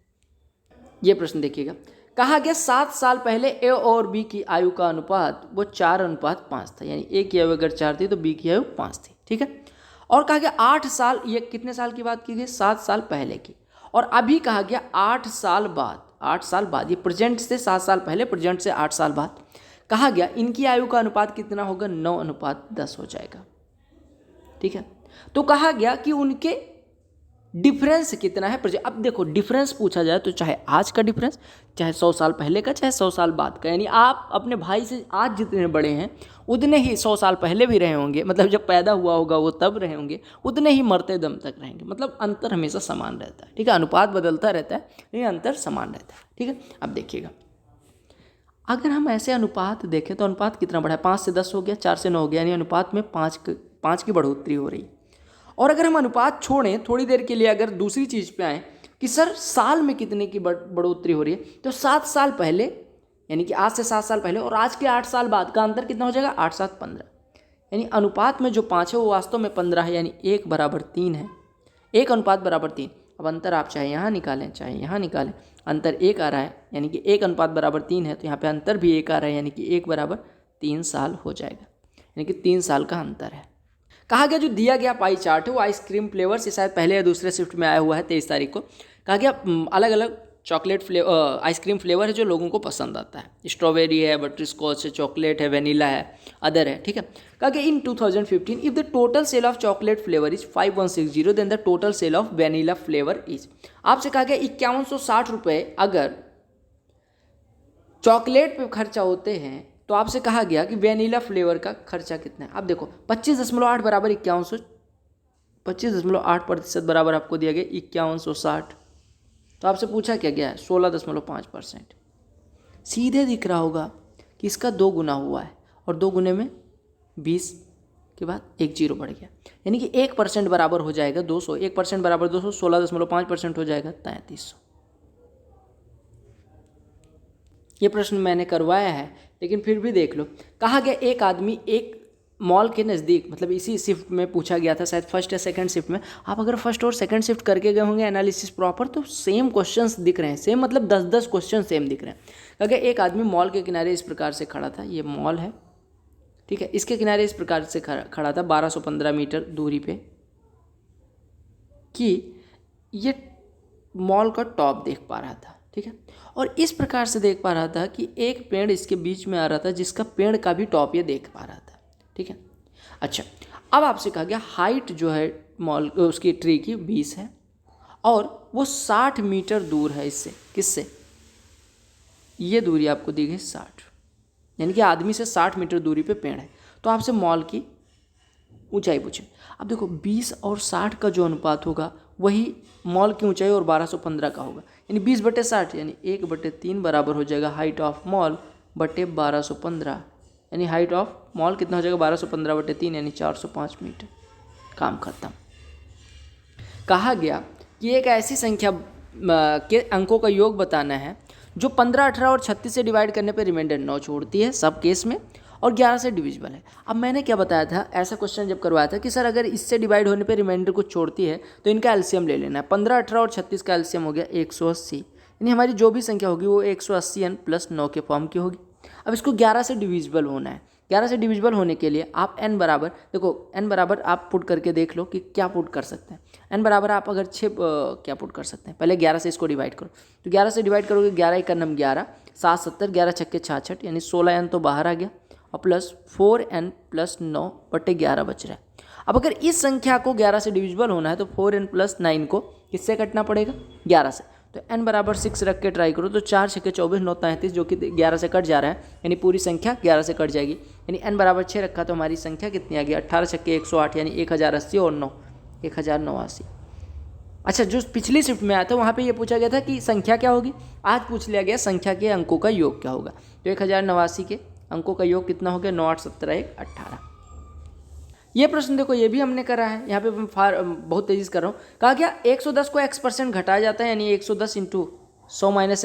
ये प्रश्न देखिएगा, कहा गया 7 साल पहले ए और बी की आयु का अनुपात वो 4:5 था, यानी ए की आयु अगर 4 थी तो बी की आयु 5 थी। ठीक है, और कहा गया 8 साल, ये कितने साल की बात की गई, 7 साल पहले की, और अभी कहा गया 8 साल बाद, 8 साल बाद, ये प्रेजेंट से 7 साल पहले, प्रेजेंट से 8 साल बाद कहा गया इनकी आयु का अनुपात कितना होगा, 9:10 हो जाएगा। ठीक है, तो कहा गया कि उनके डिफरेंस कितना है प्रेजेंट। अब देखो डिफरेंस पूछा जाए तो चाहे आज का डिफरेंस, चाहे 100 साल पहले का, चाहे 100 साल बाद का, यानी आप अपने भाई से आज जितने बड़े हैं उतने ही 100 साल पहले भी रहे होंगे, मतलब जब पैदा हुआ होगा वो तब रहे होंगे, उतने ही मरते दम तक रहेंगे, मतलब अंतर हमेशा समान रहता है। ठीक है, अनुपात बदलता रहता है लेकिन अंतर समान रहता है। ठीक है, अब देखिएगा अगर हम ऐसे अनुपात देखें तो अनुपात कितना बढ़ा है, 5 से 10 हो गया, 4 से 9 हो गया, यानी अनुपात में 5 की बढ़ोतरी हो रही है। और अगर हम अनुपात छोड़ें थोड़ी देर के लिए, अगर दूसरी चीज़ पे आएँ कि सर साल में कितने की बढ़ोतरी हो रही है, तो 7 साल पहले, यानी कि आज से 7 साल पहले और आज के 8 साल बाद का अंतर कितना हो जाएगा, 8 7 15, यानी अनुपात में जो 5 है वो वास्तव में 15 है, यानी 1:3 है, 1:3। अब अंतर आप चाहे यहाँ निकालें चाहे यहाँ निकालें, अंतर 1 आ रहा है, यानी कि 1:3 है, तो यहाँ पे अंतर भी 1 आ रहा है, यानी कि 1:3 साल हो जाएगा, यानी कि 3 साल का अंतर है। कहा गया जो दिया गया पाई चार्ट है वो आइसक्रीम फ्लेवर से शायद पहले या दूसरे शिफ्ट में आया हुआ है 23 तारीख को। कहा गया अलग अलग चॉकलेट फ्लेवर, आइसक्रीम फ्लेवर है जो लोगों को पसंद आता है, स्ट्रॉबेरी है, बटर स्कॉच है, चॉकलेट है, वेनिला है, अदर है। ठीक है, कहा गया in 2015 if the total sale of chocolate flavour is 5160 then the total sale of vanilla flavour is. आपसे कहा गया 5160 रुपये अगर चॉकलेट पे खर्चा होते हैं तो आपसे कहा गया कि वेनिला फ्लेवर का खर्चा कितना है। आप देखो 25.8 बराबर 5100, 25.8% बराबर आपको दिया गया 5160, तो आपसे पूछा क्या गया है 16.5%। सीधे दिख रहा होगा कि इसका 2 गुना हुआ है और 2 गुने में 20 के बाद एक जीरो बढ़ गया, यानी कि 1% बराबर हो जाएगा 200, 1% बराबर 200, 16.5% हो जाएगा 3300। ये प्रश्न मैंने करवाया है लेकिन फिर भी देख लो। कहा गया एक आदमी एक मॉल के नज़दीक, मतलब इसी शिफ्ट में पूछा गया था शायद फर्स्ट या सेकंड शिफ्ट में। आप अगर फर्स्ट और सेकंड शिफ्ट करके गए होंगे एनालिसिस प्रॉपर तो सेम क्वेश्चंस दिख रहे हैं, सेम मतलब 10-10 क्वेश्चन सेम दिख रहे हैं। कहा गया एक आदमी मॉल के किनारे इस प्रकार से खड़ा था, ये मॉल है, ठीक है, इसके किनारे इस प्रकार से खड़ा था 1215 मीटर दूरी पे, कि ये मॉल का टॉप देख पा रहा था। ठीक है, और इस प्रकार से देख पा रहा था कि एक पेड़ इसके बीच में आ रहा था जिसका पेड़ का भी टॉप ये देख पा रहा था। ठीक है, अच्छा अब आपसे कहा गया हाइट जो है मॉल उसकी ट्री की 20 है और वो 60 मीटर दूर है इससे, किससे, ये दूरी आपको दी गई 60, यानी कि आदमी से 60 मीटर दूरी पे पेड़ है। तो आपसे मॉल की ऊंचाई पूछे। अब देखो 20 और 60 का जो अनुपात होगा वही मॉल की ऊंचाई और 1215 का होगा, यानी 20/60 यानी 1/3 बराबर हो जाएगा हाइट ऑफ मॉल बटे 1215, यानी हाइट ऑफ मॉल कितना हो जाएगा 1215/3 यानी 405 मीटर। काम खत्म। कहा गया कि एक ऐसी संख्या के अंकों का योग बताना है जो 15, 18 और 36 से डिवाइड करने पर रिमाइंडर 9 छोड़ती है सब केस में और 11 से डिविजिबल है। अब मैंने क्या बताया था, ऐसा क्वेश्चन जब करवाया था कि सर अगर इससे डिवाइड होने पे रिमाइंडर को छोड़ती है तो इनका एलसीएम ले लेना है। 15, 18 और 36 का एलसीएम हो गया 180, यानी हमारी जो भी संख्या होगी वो 180n + 9 के फॉर्म की होगी। अब इसको 11 से डिविजिबल होना है। 11 से डिविजिबल होने के लिए आप n बराबर, देखो n बराबर आप पुट करके देख लो कि क्या पुट कर सकते हैं। n बराबर आप अगर 6 क्या पुट कर सकते हैं, पहले 11 से इसको डिवाइड करो, तो 11 से डिवाइड करोगे 11 × 9 11, 7 70, 11 छक्के 66, यानी 16n तो बाहर आ गया और प्लस 4n + 9/11 बच रहा है। अब अगर इस संख्या को 11 से डिविजिबल होना है तो 4n + 9 को किससे कटना पड़ेगा, 11 से। तो n बराबर 6 रख के ट्राई करो तो 4 छक्के 24, 9 33, जो कि 11 से कट जा रहा है, यानी पूरी संख्या 11 से कट जाएगी। यानी n बराबर 6 रखा तो हमारी संख्या कितनी आ गई, 18 छक्के 108, यानी 1080 और 9 1089। अच्छा, जो पिछली शिफ्ट में आया था वहाँ पे ये पूछा गया था कि संख्या क्या होगी, आज पूछ लिया गया संख्या के अंकों का योग क्या होगा। तो 1089 के अंकों का योग कितना हो गया, 9 8 17 1 18। ये प्रश्न देखो ये भी हमने करा है, यहाँ पे मैं बहुत तेजी से कर रहा हूँ। कहा गया 110 को x% घटाया जाता है, यानी 110 × 100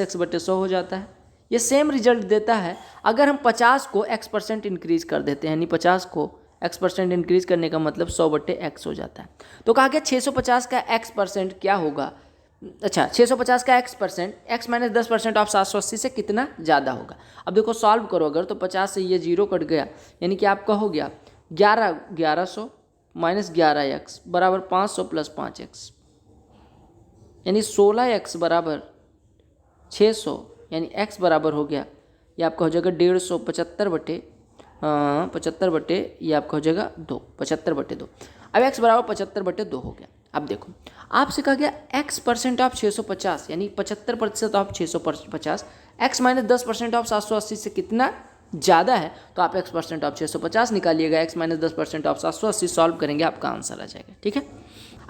- x/100 हो जाता है। ये सेम रिजल्ट देता है अगर हम 50 को x% इंक्रीज कर देते हैं, यानी 50 को x% इंक्रीज करने का मतलब 100/x हो जाता है। तो कहा गया 650 का x% क्या होगा, अच्छा 650 का x%, x - 10% ऑफ 780 से कितना ज़्यादा होगा। अब देखो सॉल्व करो अगर तो 50 से ये 0 कट गया, यानी कि आपका हो गया 1100 माइनस 11x बराबर 500 प्लस 5x, यानी 16x बराबर 600, यानी x बराबर हो गया, ये आपका हो जाएगा 150 75/, ये आपका हो जाएगा 2, 75/2। अब x बराबर 75/2 हो गया। अब देखो आपसे कहा गया x परसेंट ऑफ 650, यानी 75% ऑफ 650, x माइनस 10% ऑफ 780 से कितना ज़्यादा है, तो आप x percent of 650 निकालिएगा, x minus 10% of 780 solve करेंगे, आपका आंसर आ जाएगा। ठीक है,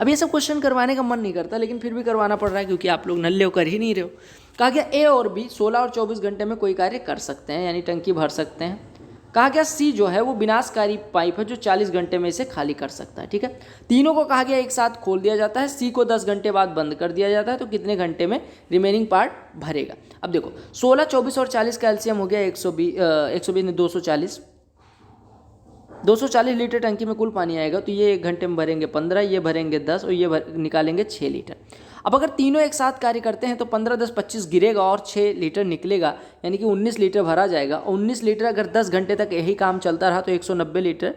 अब ये सब क्वेश्चन करवाने का मन नहीं करता, लेकिन फिर भी करवाना पड़ रहा है क्योंकि आप लोग नल्ले कर ही नहीं रहे हो। कहा गया ए और बी 16 और 24 घंटे में कोई कार्य कर सकते हैं, यानी टंकी भर सकते हैं। कहा गया सी जो है वो विनाशकारी पाइप है जो 40 घंटे में इसे खाली कर सकता है। ठीक है, तीनों को कहा गया एक साथ खोल दिया जाता है, सी को 10 घंटे बाद बंद कर दिया जाता है, तो कितने घंटे में रिमेनिंग पार्ट भरेगा। अब देखो 16, 24 और 40 का एलसीएम हो गया 120 ने 240 लीटर टंकी में कुल पानी आएगा, तो ये 1 घंटे में भरेंगे 15, ये भरेंगे 10 और ये निकालेंगे 6 लीटर। अब अगर तीनों एक साथ कार्य करते हैं तो 15, 10, 25 गिरेगा और 6 लीटर निकलेगा, यानी कि 19 लीटर भरा जाएगा। और 19 लीटर अगर 10 घंटे तक यही काम चलता रहा तो 190 लीटर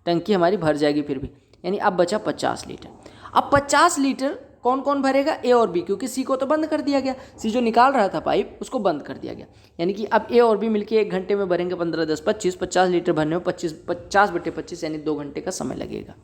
टंकी हमारी भर जाएगी फिर भी, यानी अब बचा 50 लीटर। अब 50 लीटर कौन कौन भरेगा, ए और बी, क्योंकि सी को तो बंद कर दिया गया, सी जो निकाल रहा था पाइप उसको बंद कर दिया गया, यानी कि अब ए और बी मिलके 1 घंटे में भरेंगे 15, 10, 25, 50 लीटर भरने में 50/25 यानी 2 घंटे का समय लगेगा।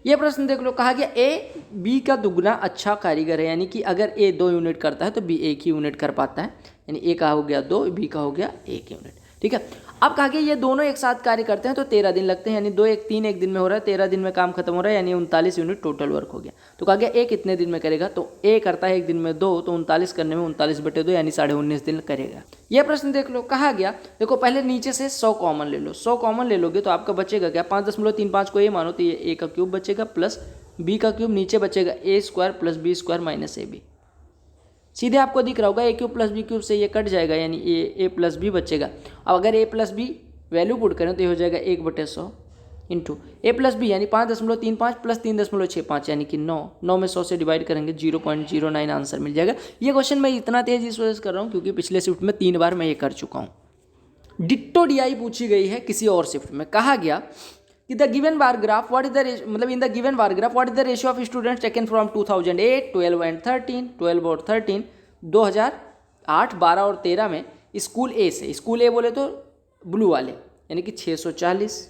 ये प्रश्न देख लो, कहा गया ए बी का दुगना अच्छा कारीगर है, यानी कि अगर ए 2 यूनिट करता है तो बी 1 ही यूनिट कर पाता है, यानी ए का हो गया 2, बी का हो गया 1 यूनिट। ठीक है, अब कहा गया ये दोनों एक साथ कार्य करते हैं तो 13 दिन लगते हैं, यानी 2 1 3 एक दिन में हो रहा है, 13 दिन में काम खत्म हो रहा है, यानी 39 यूनिट टोटल वर्क हो गया। तो कहा गया ए कितने दिन में करेगा, तो ए करता है 1 दिन में 2, तो 39 करने में 39/2 यानी 19.5 दिन करेगा। यह प्रश्न देख लो, कहा गया देखो पहले नीचे से 100 कॉमन ले लो, 100 कॉमन ले लोगे तो आपका बचेगा क्या, 5.35 को ए मानो तो ये ए का क्यूब बचेगा प्लस बी का क्यूब, नीचे बचेगा a square plus b square minus a b. सीधे आपको दिख रहा होगा a cube plus b cube से ये कट जाएगा, यानी ए प्लस बी बचेगा। अब अगर ए प्लस बी वैल्यू पुट करें तो ये हो जाएगा 1/100 इंटू ए प्लस बी, यानी 5.35 प्लस 3.65, यानी कि 9 में 100 से डिवाइड करेंगे 0.09 आंसर मिल जाएगा। ये क्वेश्चन मैं इतना तेज इस वजह से कर रहा हूँ क्योंकि पिछले शिफ्ट में 3 बार मैं ये कर चुका हूँ। डिट्टो डीआई पूछी गई है किसी और शिफ्ट में। कहा गया कि the given bar graph what is the मतलब in the given bar graph what is the ratio of students taken from 2008, 12 and 13, 12 और 13, 2008, 12 और 13 में स्कूल ए से, स्कूल ए बोले तो ब्लू वाले, यानी कि 640,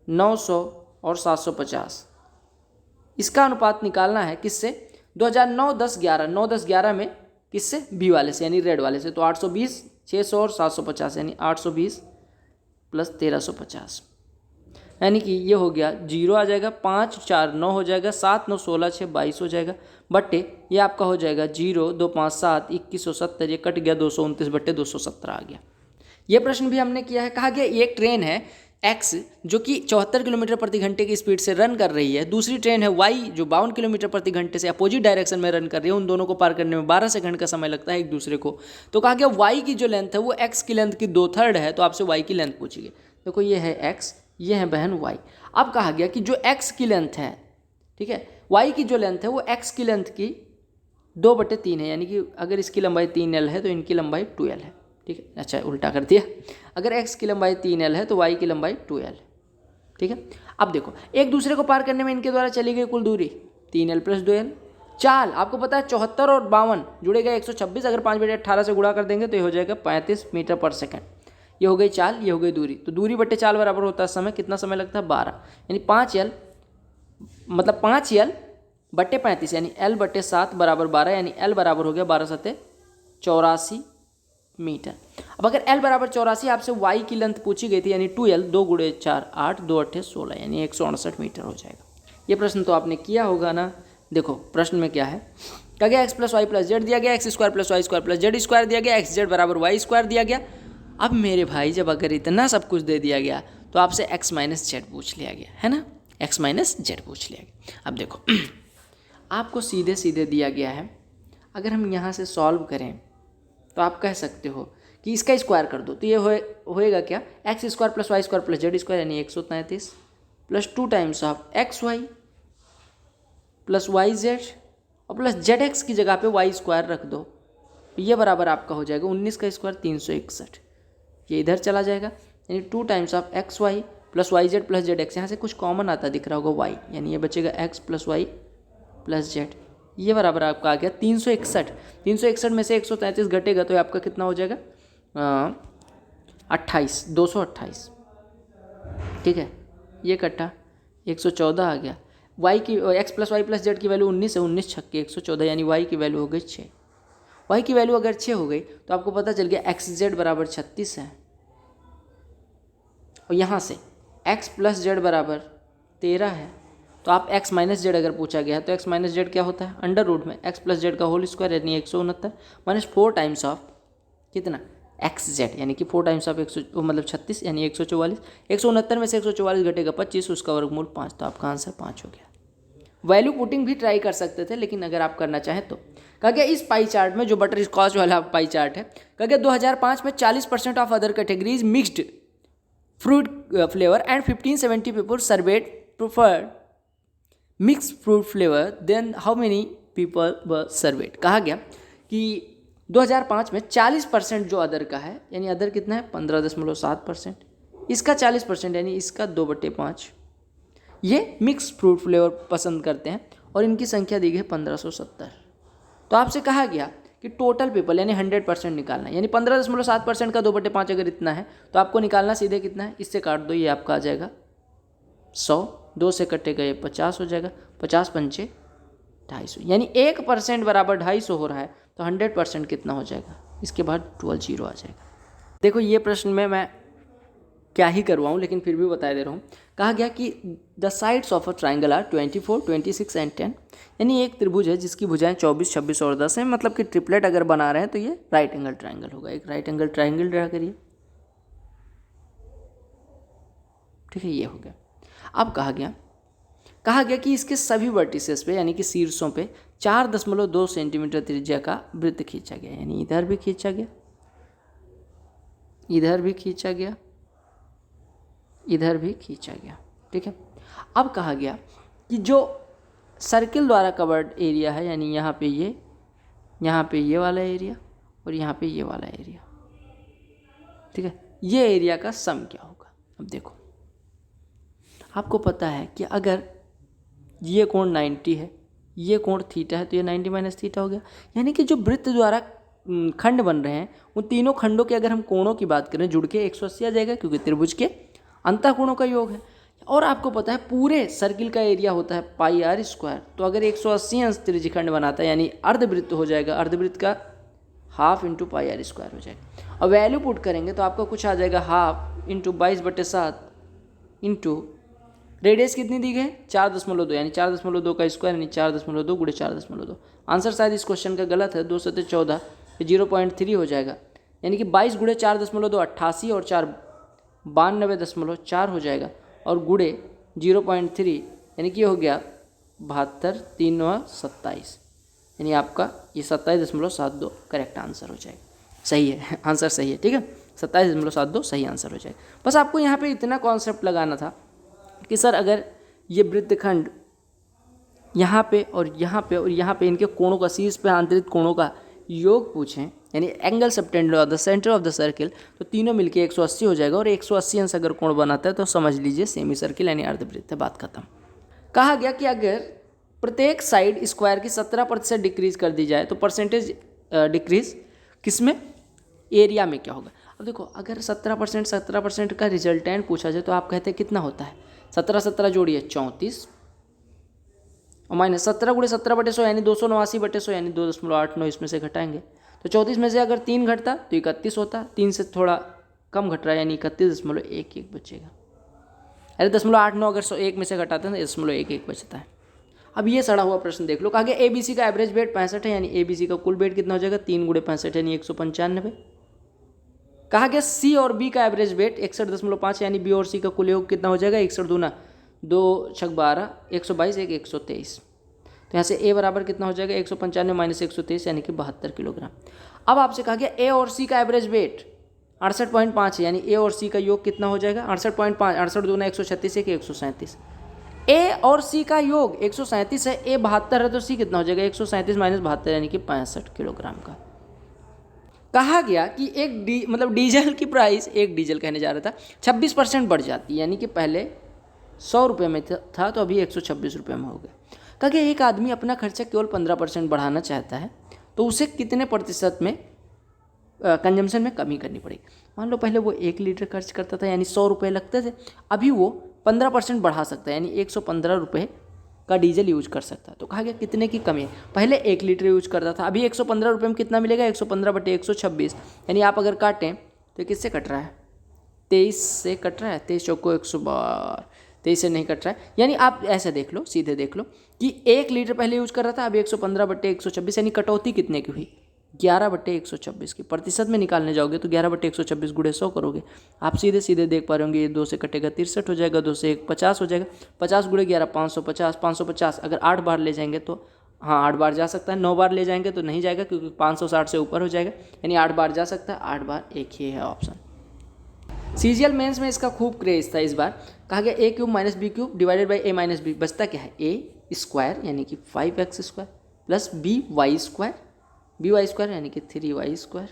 900 और 750, इसका अनुपात निकालना है किससे, 2009, 10, 11, 9, 10, 11 में किससे, बी वाले से यानी रेड वाले से, तो 820, 600 और 750 यानी 820 प्लस 1350, यानी कि ये हो गया 0 आ जाएगा, 5 4 9 हो जाएगा, 7 9 16 6 22 हो जाएगा, बट्टे ये आपका हो जाएगा 0 2 5 7 2170, ये कट गया 229/217 आ गया। ये प्रश्न भी हमने किया है। कहा गया एक ट्रेन है एक्स जो कि 74 किलोमीटर प्रति घंटे की स्पीड से रन कर रही है, दूसरी ट्रेन है वाई जो 52 किलोमीटर प्रति घंटे से अपोजिट डायरेक्शन में रन कर रही है, उन दोनों को पार करने में 12 सेकंड का समय लगता है एक दूसरे को। तो कहा गया वाई की जो लेंथ है वो एक्स की लेंथ की 2/3 है, तो आपसे वाई की लेंथ पूछी गई। देखो ये है एक्स, ये है बहन वाई। अब कहा गया कि जो एक्स की लेंथ है, ठीक है, वाई की जो लेंथ है वो एक्स की लेंथ की 2/3 है, यानी कि अगर इसकी लंबाई 3L है तो इनकी लंबाई 2L है। ठीक है, अच्छा उल्टा कर दिया, अगर x की लंबाई 3L है तो y की लंबाई 2L है। ठीक है, अब देखो एक दूसरे को पार करने में इनके द्वारा चली गई कुल दूरी 3L प्लस 2L। चाल आपको पता है 74 और 52 जुड़ेगा 126, अगर 5/18 से गुणा कर देंगे तो ये हो जाएगा 35 मीटर पर सेकंड। ये हो गई चाल, ये हो गई दूरी, तो दूरी बट्टे चाल बराबर होता है समय, कितना समय लगता है 12, यानी 5L मतलब 5L बट्टे 35 यानी L/7 बराबर 12, यानी L बराबर हो गया 12 × 84 मीटर। अब अगर L बराबर 84 आपसे Y की लेंथ पूछी गई थी, यानी 2L, 2 × 4 8, 2 8 16, यानी 168 मीटर हो जाएगा। ये प्रश्न तो आपने किया होगा ना। देखो प्रश्न में क्या है, क्या गया x + y + z दिया गया, x² + y² + z² दिया गया, xz बराबर y² दिया गया। अब मेरे भाई जब अगर इतना सब कुछ दे दिया गया तो आपसे x - z पूछ लिया गया है ना, x - z पूछ लिया गया। अब देखो आपको सीधे सीधे दिया गया है, अगर हम यहाँ से सॉल्व करें तो आप कह सकते हो कि इसका स्क्वायर कर दो, तो ये होएगा क्या, x² + y² + z² यानी 133 plus 2 times of xy plus yz और प्लस zx की जगह पे y² रख दो, ये बराबर आपका हो जाएगा 19 का स्क्वायर 361, ये इधर चला जाएगा, यानी 2 times of xy plus y z plus z x, यहाँ से कुछ कॉमन आता दिख रहा होगा वाई, यानी ये बचेगा x plus y plus z, ये बराबर आपका आ गया 361। 361 में से 133 घटेगा तो आपका कितना हो जाएगा 28, 228। ठीक है, ये कट्टा 114 आ गया। वाई की x plus y plus z की वैल्यू 19 है, 19 छक्के 114, यानी वाई की वैल्यू हो गई 6। वाई की वैल्यू अगर 6 हो गई तो आपको पता चल गया एक्स जेड बराबर 36 है, और यहाँ से एक्स प्लस जेड बराबर 13 है। तो आप एक्स माइनस जेड अगर पूछा गया है तो एक्स माइनस जेड क्या होता है, अंडर रूट में एक्स प्लस जेड का होल स्क्वायर यानी 169 माइनस 4 टाइम्स ऑफ कितना एक्स जेड, यानी कि 4 टाइम्स ऑफ 36 यानी 144। 169 में से 144 घटेगा 25, उसका वर्गमूल 5, तो आपका आंसर 5 हो गया। वैल्यू पुटिंग भी ट्राई कर सकते थे, लेकिन अगर आप करना चाहें तो। कहा गया इस पाई चार्ट में, जो बटर स्कॉच वाला पाई चार्ट है, कहा गया 2005 में 40% of other categories mixed fruit flavour and 1570 people surveyed preferred mix fruit flavour, then how many people were surveyed. कहा गया कि 2005 में 40% जो अदर का है, यानी अदर कितना है 15.7%, इसका 40% यानी इसका 2/5 ये मिक्स फ्रूट फ्लेवर पसंद करते हैं, और इनकी संख्या दी गई है 1570। तो आपसे कहा गया कि टोटल पीपल यानी 100% निकालना है, यानी 15.7% का 2/5 अगर इतना है तो आपको निकालना सीधे कितना है, इससे काट दो, ये आपका आ जाएगा 100, 2 से कटेगा ये 50 हो जाएगा, 50 पंचे 250, यानी 1% बराबर 250 हो रहा है, तो 100% कितना हो जाएगा, इसके बाद 12 जीरो आ जाएगा। देखो ये प्रश्न में मैं क्या ही करवाऊँ, लेकिन फिर भी बता दे रहा हूँ। कहा गया कि the sides of a triangle are 24, 26 and 10, यानी एक त्रिभुज है जिसकी भुजाएं 24, 26 और 10 हैं, मतलब कि ट्रिपलेट अगर बना रहे हैं तो ये राइट एंगल ट्राइंगल होगा। एक राइट एंगल ट्राइंगल ड्रा करिए, ठीक है, ये हो गया। अब कहा गया कि इसके सभी वर्टिसेस पे यानी कि शीर्षों पे 4.2 सेंटीमीटर त्रिज्या का वृत्त खींचा गया, यानी इधर भी खींचा गया, इधर भी खींचा गया, इधर भी खींचा गया। ठीक है, अब कहा गया कि जो सर्किल द्वारा कवर्ड एरिया है, यानी यहाँ पे ये वाला एरिया और यहाँ पे ये वाला एरिया, ठीक है, ये एरिया का सम क्या होगा। अब देखो आपको पता है कि अगर ये कोण 90 है, ये कोण थीटा है, तो ये 90 माइनस थीटा हो गया, यानी कि जो वृत्त द्वारा खंड बन रहे हैं उन तीनों खंडों के अगर हम कोणों की बात करें जुड़ के 180 आ जाएगा, क्योंकि त्रिभुज के अंतःकोणों का योग है। और आपको पता है पूरे सर्किल का एरिया होता है पाई आर स्क्वायर, तो अगर 180 अंश त्रिज्यखंड बनाता है यानी अर्धवृत्त हो जाएगा, अर्धवृत्त का half into pi r square हो जाएगा। और वैल्यू पुट करेंगे तो आपका कुछ आ जाएगा हाफ इंटू 22/7 इंटू रेडियस कितनी दी गई 4.2, यानी 4.2 का स्क्वायर यानी 4.2 गुणे 4.2। आंसर शायद इस क्वेश्चन का गलत है, 2 से 14 0.3 हो जाएगा, यानी कि 22 गुणे 4.2 88 और 4 92.4 हो जाएगा, और गुणे 0.3 यानी कि हो गया 72, 3 व 27, यानी आपका ये 27.72 करेक्ट आंसर हो जाएगा। सही है, आंसर सही है, ठीक है, 27.72 सही आंसर हो जाएगा। बस आपको यहाँ पे इतना कॉन्सेप्ट लगाना था कि सर अगर ये वृत्तखंड यहाँ पे और यहाँ पे और यहाँ पे इनके कोणों का, शीर्ष पे आंतरिक कोणों का योग पूछें, यानी angle subtended of the centre of the circle, तो तीनों मिलके 180 हो जाएगा, और 180 अंश अगर कोण बनाता है तो समझ लीजिए सेमी सर्किल यानी अर्धवृत्त है, बात खत्म। कहा गया कि अगर प्रत्येक साइड स्क्वायर की 17% डिक्रीज कर दी जाए तो परसेंटेज डिक्रीज किसमें, एरिया में क्या होगा। अब देखो अगर 17% का रिजल्टेंट पूछा जाए तो आप कहते हैं कितना होता है, 17 जोड़िए 34 और माइनस 17 गुणे 17/100 यानी 289/100 यानी 2.89 इसमें से घटाएंगे तो 34 में से अगर 3 घटता तो 31 होता, 3 से थोड़ा कम घट रहा है यानी 31.11 बचेगा। अरे 0.89 अगर 1 में से घटाते हैं तो 0.11 बचता है। अब ये सड़ा हुआ प्रश्न देख लो, कहा गया ABC का एवरेज वेट 65 है, यानी ABC का कुल वेट कितना हो जाएगा 3 गुणे 65 यानी 195। कहा गया C और B का एवरेज वेट 61.5 यानी B और C का कुल योग कितना हो जाएगा 61 दूना 2 छक 12 122 1 123। तो यहाँ से A बराबर कितना हो जाएगा 195 माइनस 123 यानी कि 72 किलोग्राम। अब आपसे कहा गया A और C का एवरेज वेट 68.5 है, यानी A और C का योग कितना हो जाएगा 68.5, 68 दूना 136 1 137। A और C का योग 137 है, A 72 है, तो C कितना हो जाएगा 137 माइनस 72 यानी कि 65 किलोग्राम का। कहा गया कि मतलब डीजल की प्राइस, एक डीजल कहने जा रहा था, 26% बढ़ जाती है, यानी कि पहले 100 रुपये में था तो अभी 126 रुपये में हो गया। कहा गया एक आदमी अपना खर्चा केवल 15% बढ़ाना चाहता है तो उसे कितने प्रतिशत में कंजम्पशन में कमी करनी पड़ेगी। मान लो पहले वो 1 लीटर खर्च करता था यानी 100 रुपये लगते थे, अभी वो 15% बढ़ा सकता है यानी 115 रुपये का डीजल यूज कर सकता है। तो कहा गया कितने की कमी है, पहले 1 लीटर यूज करता था, अभी 115 रुपये में कितना मिलेगा, 115/126, यानी आप अगर काटें तो ये किससे कट रहा है, 23 से कट रहा है, 23 चौको 112, 23 से नहीं कट रहा है। यानी आप ऐसे देख लो, सीधे देख लो कि 1 लीटर पहले यूज कर रहा था, अभी 115/126, यानी कटौती कितने की हुई, 11/126 की। प्रतिशत में निकालने जाओगे तो 11/126 गुणे 100 करोगे, आप सीधे सीधे देख पा रहे होंगे, ये 2 से कटेगा 63 हो जाएगा, 2 से 1 50 हो जाएगा, 50 गुणे 11 550, 550 अगर 8 बार ले जाएंगे तो हाँ 8 बार जा सकता है, 9 बार ले जाएंगे तो नहीं जाएगा क्योंकि 560 से ऊपर हो जाएगा, यानी 8 बार जा सकता है, 8 बार एक ही है ऑप्शन। सीजीएल मेंस में इसका खूब क्रेज था इस बार। कहा गया a cube minus b cube divided by a minus b, बचता क्या है, a स्क्वायर यानी कि 5x square plus b y square यानी कि 3y square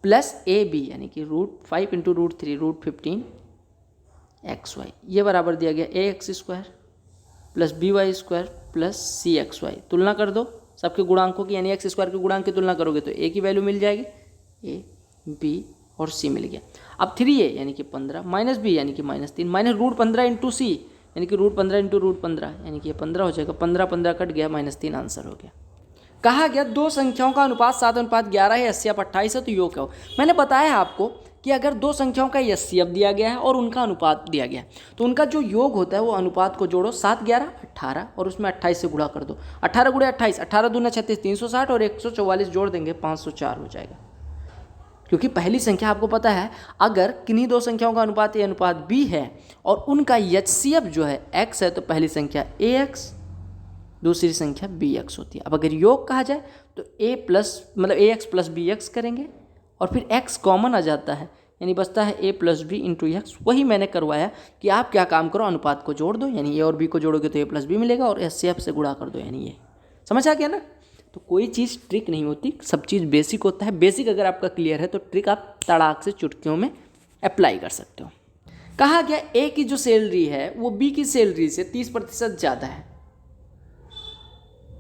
plus A B यानी कि √5 × √3 √15 xy, ये बराबर दिया गया ax square plus b y square plus c x y. तुलना कर दो सबके गुणांकों की, यानी एक्स स्क्वायर के गुणांक की तुलना करोगे तो ए की वैल्यू मिल जाएगी, ए बी और सी मिल गया। अब 3a यानी कि 15 माइनस बी यानी कि -3 माइनस √15 × सी यानी कि √15 × √15 यानी कि ये 15 हो जाएगा, 15 कट गया, -3 आंसर हो गया। कहा गया दो संख्याओं का अनुपात 7:11 है, HCF 28 है, तो योग क्या हो। मैंने बताया आपको कि अगर दो संख्याओं का HCF दिया गया है और उनका अनुपात दिया गया है तो उनका जो योग होता है वो अनुपात को जोड़ो, 7 11 18 और उसमें 28 से गुणा कर दो, 18 गुणे 28, 18 दूना 36, 360 और 144 जोड़ देंगे 504 हो जाएगा। क्योंकि पहली संख्या आपको पता है अगर किन्हीं दो संख्याओं का अनुपात A अनुपात B है और उनका HCF जो है x है तो पहली संख्या AX दूसरी संख्या BX होती है। अब अगर योग कहा जाए तो AX प्लस BX करेंगे और फिर x कॉमन आ जाता है यानी बचता है A plus b into x. वही मैंने करवाया कि आप क्या काम करो, अनुपात को जोड़ दो, यानी A और B को जोड़ोगे तो A प्लस बी मिलेगा और HCF से गुणा कर दो, यानी ये समझ आ गया ना। तो कोई चीज़ ट्रिक नहीं होती, सब चीज़ बेसिक होता है। बेसिक अगर आपका क्लियर है तो ट्रिक आप तड़ाक से चुटकियों में अप्लाई कर सकते हो। कहा गया ए की जो सैलरी है वो बी की सैलरी से 30% ज़्यादा है।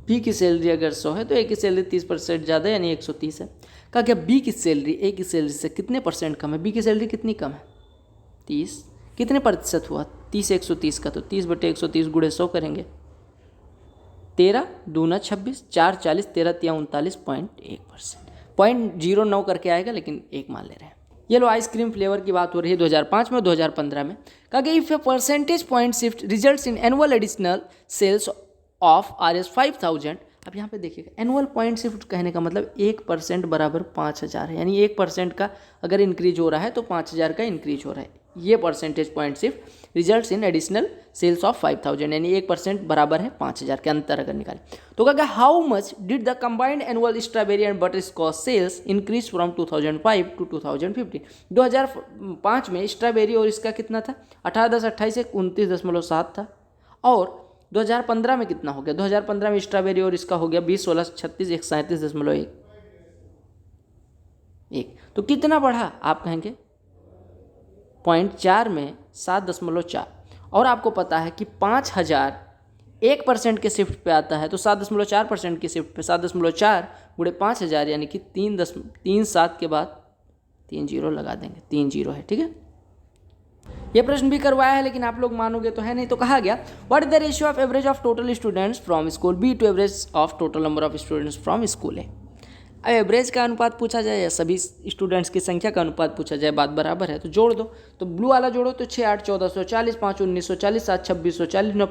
बी की सैलरी अगर 100 है तो ए की सैलरी 30% ज़्यादा है यानी 130 है। कहा गया बी की सैलरी ए की सैलरी से कितने % कम है, बी की सैलरी कितनी कम है 30, कितने प्रतिशत हुआ 30 130 का, तो 30/130 गुणे 100 करेंगे, 13 दूना 26, 4 40, 13 तिया 39.1%, 0.09 करके आएगा लेकिन 1 मान ले रहे हैं। ये लो आइसक्रीम फ्लेवर की बात हो रही है 2005 में 2015 में। कहा गया if a percentage point shift results in annual additional sales of Rs 5000। अब यहाँ पे देखिएगा एनुअल पॉइंट शिफ्ट कहने का मतलब 1% बराबर 5000 है, यानी 1% का अगर इंक्रीज हो रहा है तो 5000 का इंक्रीज हो रहा है। ये percentage point shift results in additional sales of 5000 यानी 1% बराबर है 5000 के अंतर अगर निकालें तो कहा how much did the combined annual strawberry and butterscotch sales increase from 2005 to 2015। 2005 में स्ट्रॉबेरी और इसका कितना था 18 10 28 1 29.7 था और 2015 में कितना हो गया, 2015 में स्ट्रॉबेरी और इसका हो गया 20 16 36 1 37.1। तो कितना बढ़ा आप कहेंगे 0.4 में 7.4 और आपको पता है कि 5000 1% के शिफ्ट पे आता है तो 7.4% की शिफ्ट पे 7.4 गुणे 5000 यानी कि 3.37 के बाद 3 0 लगा देंगे, 3 0 है, ठीक है। ये प्रश्न भी करवाया है लेकिन आप लोग मानोगे तो है नहीं। तो कहा गया what is the ratio of average of total students from school B to average of total number of students from school है। अब एवरेज का अनुपात पूछा जाए या सभी स्टूडेंट्स की संख्या का अनुपात पूछा जाए, बात बराबर है तो जोड़ दो। तो ब्लू वाला जोड़ो तो 6 8 1440, 5 1940, 7 2640, 9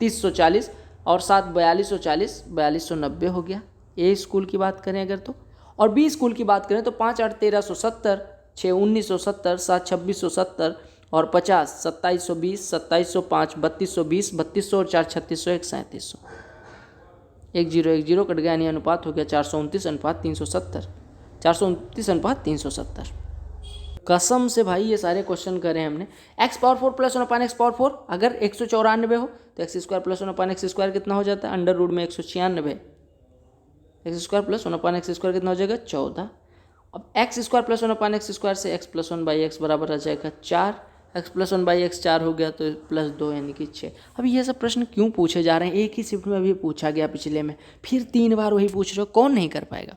3540 और 7 4240, 4290 हो गया। ए स्कूल की बात करें अगर तो, और बी स्कूल की बात करें तो 5 8 1370, 6 1970, 7 2670 और 50 2720, 2705, 3220, 3200 और 4 3601 3700। 1 0 1 0 कट गया यानी अनुपात हो गया 429:370, 429:370। कसम से भाई ये सारे क्वेश्चन करे हमने। x power 4 plus 1 x power 4 अगर 194 हो तो x square plus 1 x square कितना हो जाता है अंडर रूट में 196, एक्स स्क्वायर प्लस 1/x² कितना हो जाएगा 14। अब एक्स स्क्वायर प्लस 1/x² से एक्स प्लस 1/x बराबर आ जाएगा 4, एक्स प्लस 1/x 4 हो गया तो प्लस 2 यानी कि 6। अब ये सब प्रश्न क्यों पूछे जा रहे हैं? एक ही शिफ्ट में अभी पूछा गया पिछले में, फिर 3 बार वही पूछ रहे हो, कौन नहीं कर पाएगा?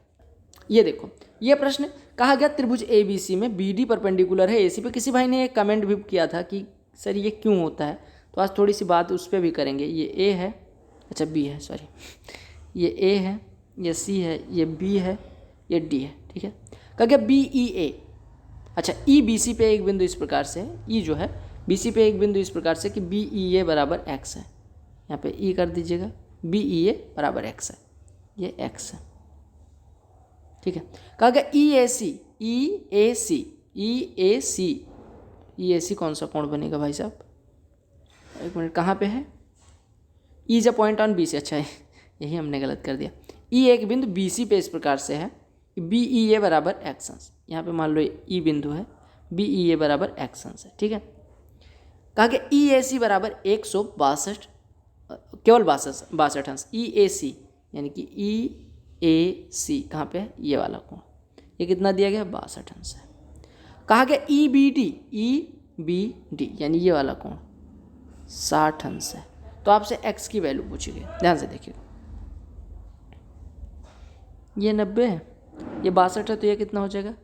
ये देखो, ये प्रश्न कहा गया त्रिभुज ABC में BD परपेंडिकुलर है AC पे। किसी भाई ने एक कमेंट भी किया था कि सर ये क्यों होता है, तो आज थोड़ी सी बात उस पर भी करेंगे। ये A है, अच्छा B है, सॉरी, ये A है, ये C है, ये B है, ये D है, ठीक है। कहा गया BEA, अच्छा EBC पे एक बिंदु इस प्रकार से है, E जो है BC पे एक बिंदु इस प्रकार से कि BEA बराबर x है, यहाँ पे E कर दीजिएगा, BEA बराबर x है, ये x है, ठीक है। कहा गया EAC कौन सा कोण बनेगा भाई साहब? एक मिनट, कहाँ पे है? E is a point on BC, अच्छा है, यही हमने गलत कर दिया। E एक बिंदु BC पे इस प्रकार से है कि BEA बराबर x अंश, यहाँ पे मान लो E बिंदु है, BEA बराबर x अंश है, ठीक है। कहा गया EAC बराबर 162, केवल 62 अंश, EAC यानी कि EAC कहाँ पे है? ये वाला कोण, ये कितना दिया गया? 62 अंश है। कहा गया EBD यानी ये वाला कोण 60 अंश है। तो आपसे x की वैल्यू पूछी गई, ध्यान से देखिएगा। ये 90 है, ये 62 है, तो ये कितना हो जाएगा?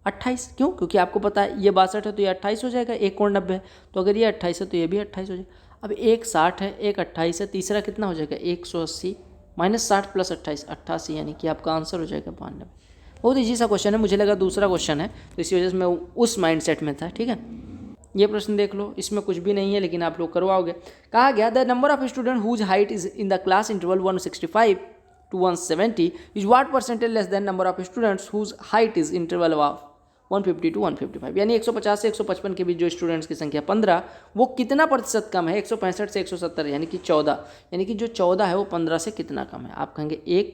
28। क्यों? क्योंकि आपको पता है ये 62 है तो ये 28 हो जाएगा, एक कोण 90 है, तो अगर ये 28 है तो ये भी 28 हो जाएगा। अब एक 60 है, एक 28 है, तीसरा कितना हो जाएगा? 180 माइनस 60 प्लस 28 88, यानी कि आपका आंसर हो जाएगा 92। बहुत ईजी सा क्वेश्चन है, मुझे लगा दूसरा क्वेश्चन है तो इसी वजह से मैं उस माइंड सेट में था, ठीक है। ये प्रश्न देख लो, इसमें कुछ भी नहीं है लेकिन आप लोग करवाओगे। कहा गया the number of student whose height is in the class interval 165 to 170 is what percentage less than number of students whose height is interval of 150 to 155, यानी 150 से 155 के बीच जो स्टूडेंट्स की संख्या 15, वो कितना प्रतिशत कम है? 165 से 170 यानी कि 14, यानी कि जो 14 है वो 15 से कितना कम है? आप कहेंगे 1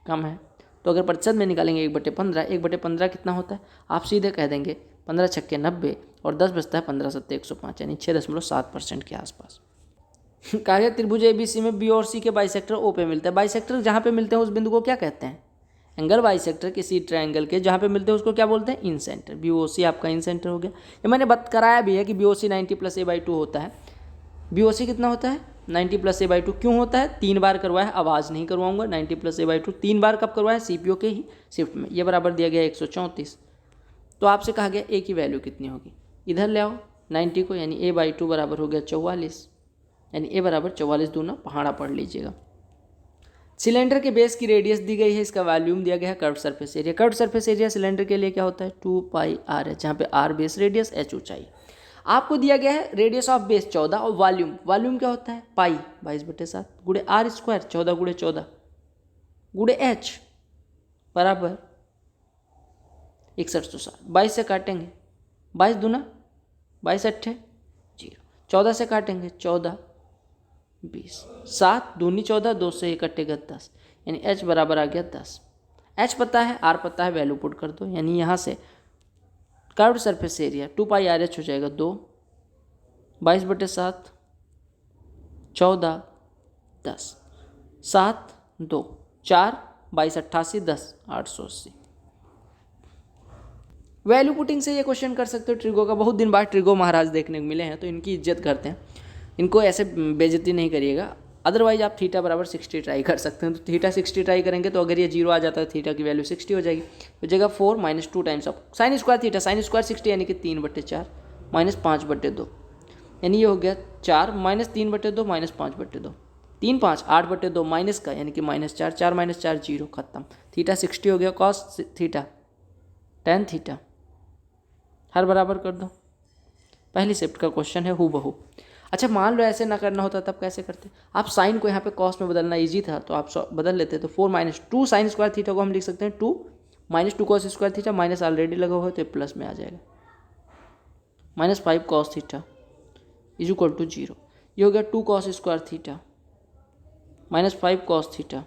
कम है, तो अगर प्रतिशत में निकालेंगे 1/15, 1/15 कितना होता है? आप सीधे कह देंगे 15 छक्के 90 और 10 बचता है 15 सत्ते 105, यानी 6.7% के आसपास। कहा गया त्रिभुज ABC में B और C के बाइसेक्टर O पे मिलते हैं। बाइसेक्टर जहाँ पे मिलते हैं उस बिंदु को क्या कहते हैं? एंगल बाइसेक्टर किसी ट्रायंगल के जहाँ पे मिलते हैं उसको क्या बोलते हैं? इन सेंटर। BOC आपका इन सेंटर हो गया। ये मैंने कराया भी है कि BOC 90 + a/2 होता है। BOC कितना होता है? 90 + a/2 क्यों होता है? 3 बार करवाया है, आवाज़ नहीं करवाऊंगा। 90 + a/2 3 बार कब करवाया? CPO के ही शिफ्ट में। ये बराबर दिया गया 134। तो आपसे कहा गया A की वैल्यू कितनी होगी? इधर ले आओ 90 को, यानी a/2 बराबर हो गया 44, यानी a बराबर 44 दूना पहाड़ा पढ़ लीजिएगा। सिलेंडर के बेस की रेडियस दी गई है, इसका वॉल्यूम दिया गया है, curve surface area. Curve surface area cylinder के लिए क्या होता है? 2πr है, जहाँ पे r बेस रेडियस, h ऊंचाई। आपको दिया गया है रेडियस ऑफ बेस 14 और वॉल्यूम क्या होता है? पाई 22/7 गुणे r स्क्वायर, 14 गुणे 14 गुणे h बराबर 6160। 22 से काटेंगे, 22 दूना 22 अट्ठे 0, 14 से काटेंगे 14 20, 7 दूनी 14, 2 से 1 कटेगा 10, यानी h बराबर आ गया 10। h पता है, r पता है, वैल्यू पुट कर दो, यानी यहाँ से कर्व्ड सरफेस एरिया 2πrh हो जाएगा 2, 22/7 14 10, 7 2 4 22 88 10 880। वैल्यू पुटिंग से ये क्वेश्चन कर सकते हो ट्रिगो का। बहुत दिन बाद ट्रिगो महाराज देखने को मिले हैं तो इनकी इज्जत करते हैं, इनको ऐसे बेइज्जती नहीं करिएगा। अदरवाइज आप थीटा बराबर 60 ट्राई कर सकते हैं। तो थीटा 60 ट्राई करेंगे तो अगर ये 0 आ जाता है थीटा की वैल्यू 60 हो जाएगी, तो जगह 4 - 2 times of sine square theta, sine square 60 यानी कि 3/4 -5/2, यानी ये हो गया 4 - 3/2 -5/2, 3 5 8/2 माइनस का यानी कि -4, 4 - 4 0, खत्म। थीटा 60 हो गया, कॉस थीटा tan थीटा, हर बराबर कर दो। पहली शिफ्ट का क्वेश्चन है हूबहू। अच्छा मान लो ऐसे ना करना होता तब कैसे करते? आप साइन को यहाँ पे कॉस में बदलना इजी था तो आप बदल लेते। तो 4 - 2 साइन स्क्वायर थीटा को हम लिख सकते हैं 2 - 2 cos square theta, minus already लगा हुआ है तो प्लस में आ जाएगा, -5 cos theta is equal to 0। ये हो गया 2 cos square theta -5 cos theta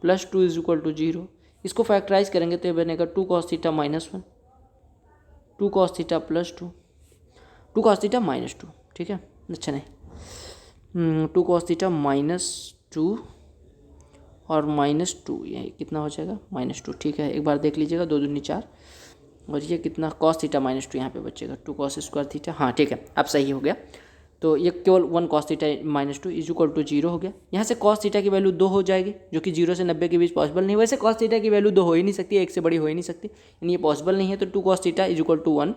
plus 2 is equal to 0। इसको फैक्टराइज करेंगे तो ये बनेगा 2 cos theta -1, 2 cos theta plus 2, 2 cos theta -2, ठीक है। अच्छा नहीं 2 कॉस थीटा -2 और -2, ये कितना हो जाएगा -2। ठीक है, एक बार देख लीजिएगा, 2 दूनी 4 और ये कितना cos थीटा -2 यहाँ पे बचेगा 2 cos स्क्वायर थीटा। हाँ ठीक है, अब सही हो गया। तो ये केवल 1 cos theta -2 is equal to 0 हो गया। यहाँ से cos थीटा की वैल्यू 2 हो जाएगी, जो कि 0 से 90 के बीच पॉसिबल नहीं। वैसे cos थीटा की वैल्यू 2 हो ही नहीं सकती, 1 से बड़ी हो ही नहीं सकती, यानी ये पॉसिबल नहीं है। तो 2 cos theta is equal to 1,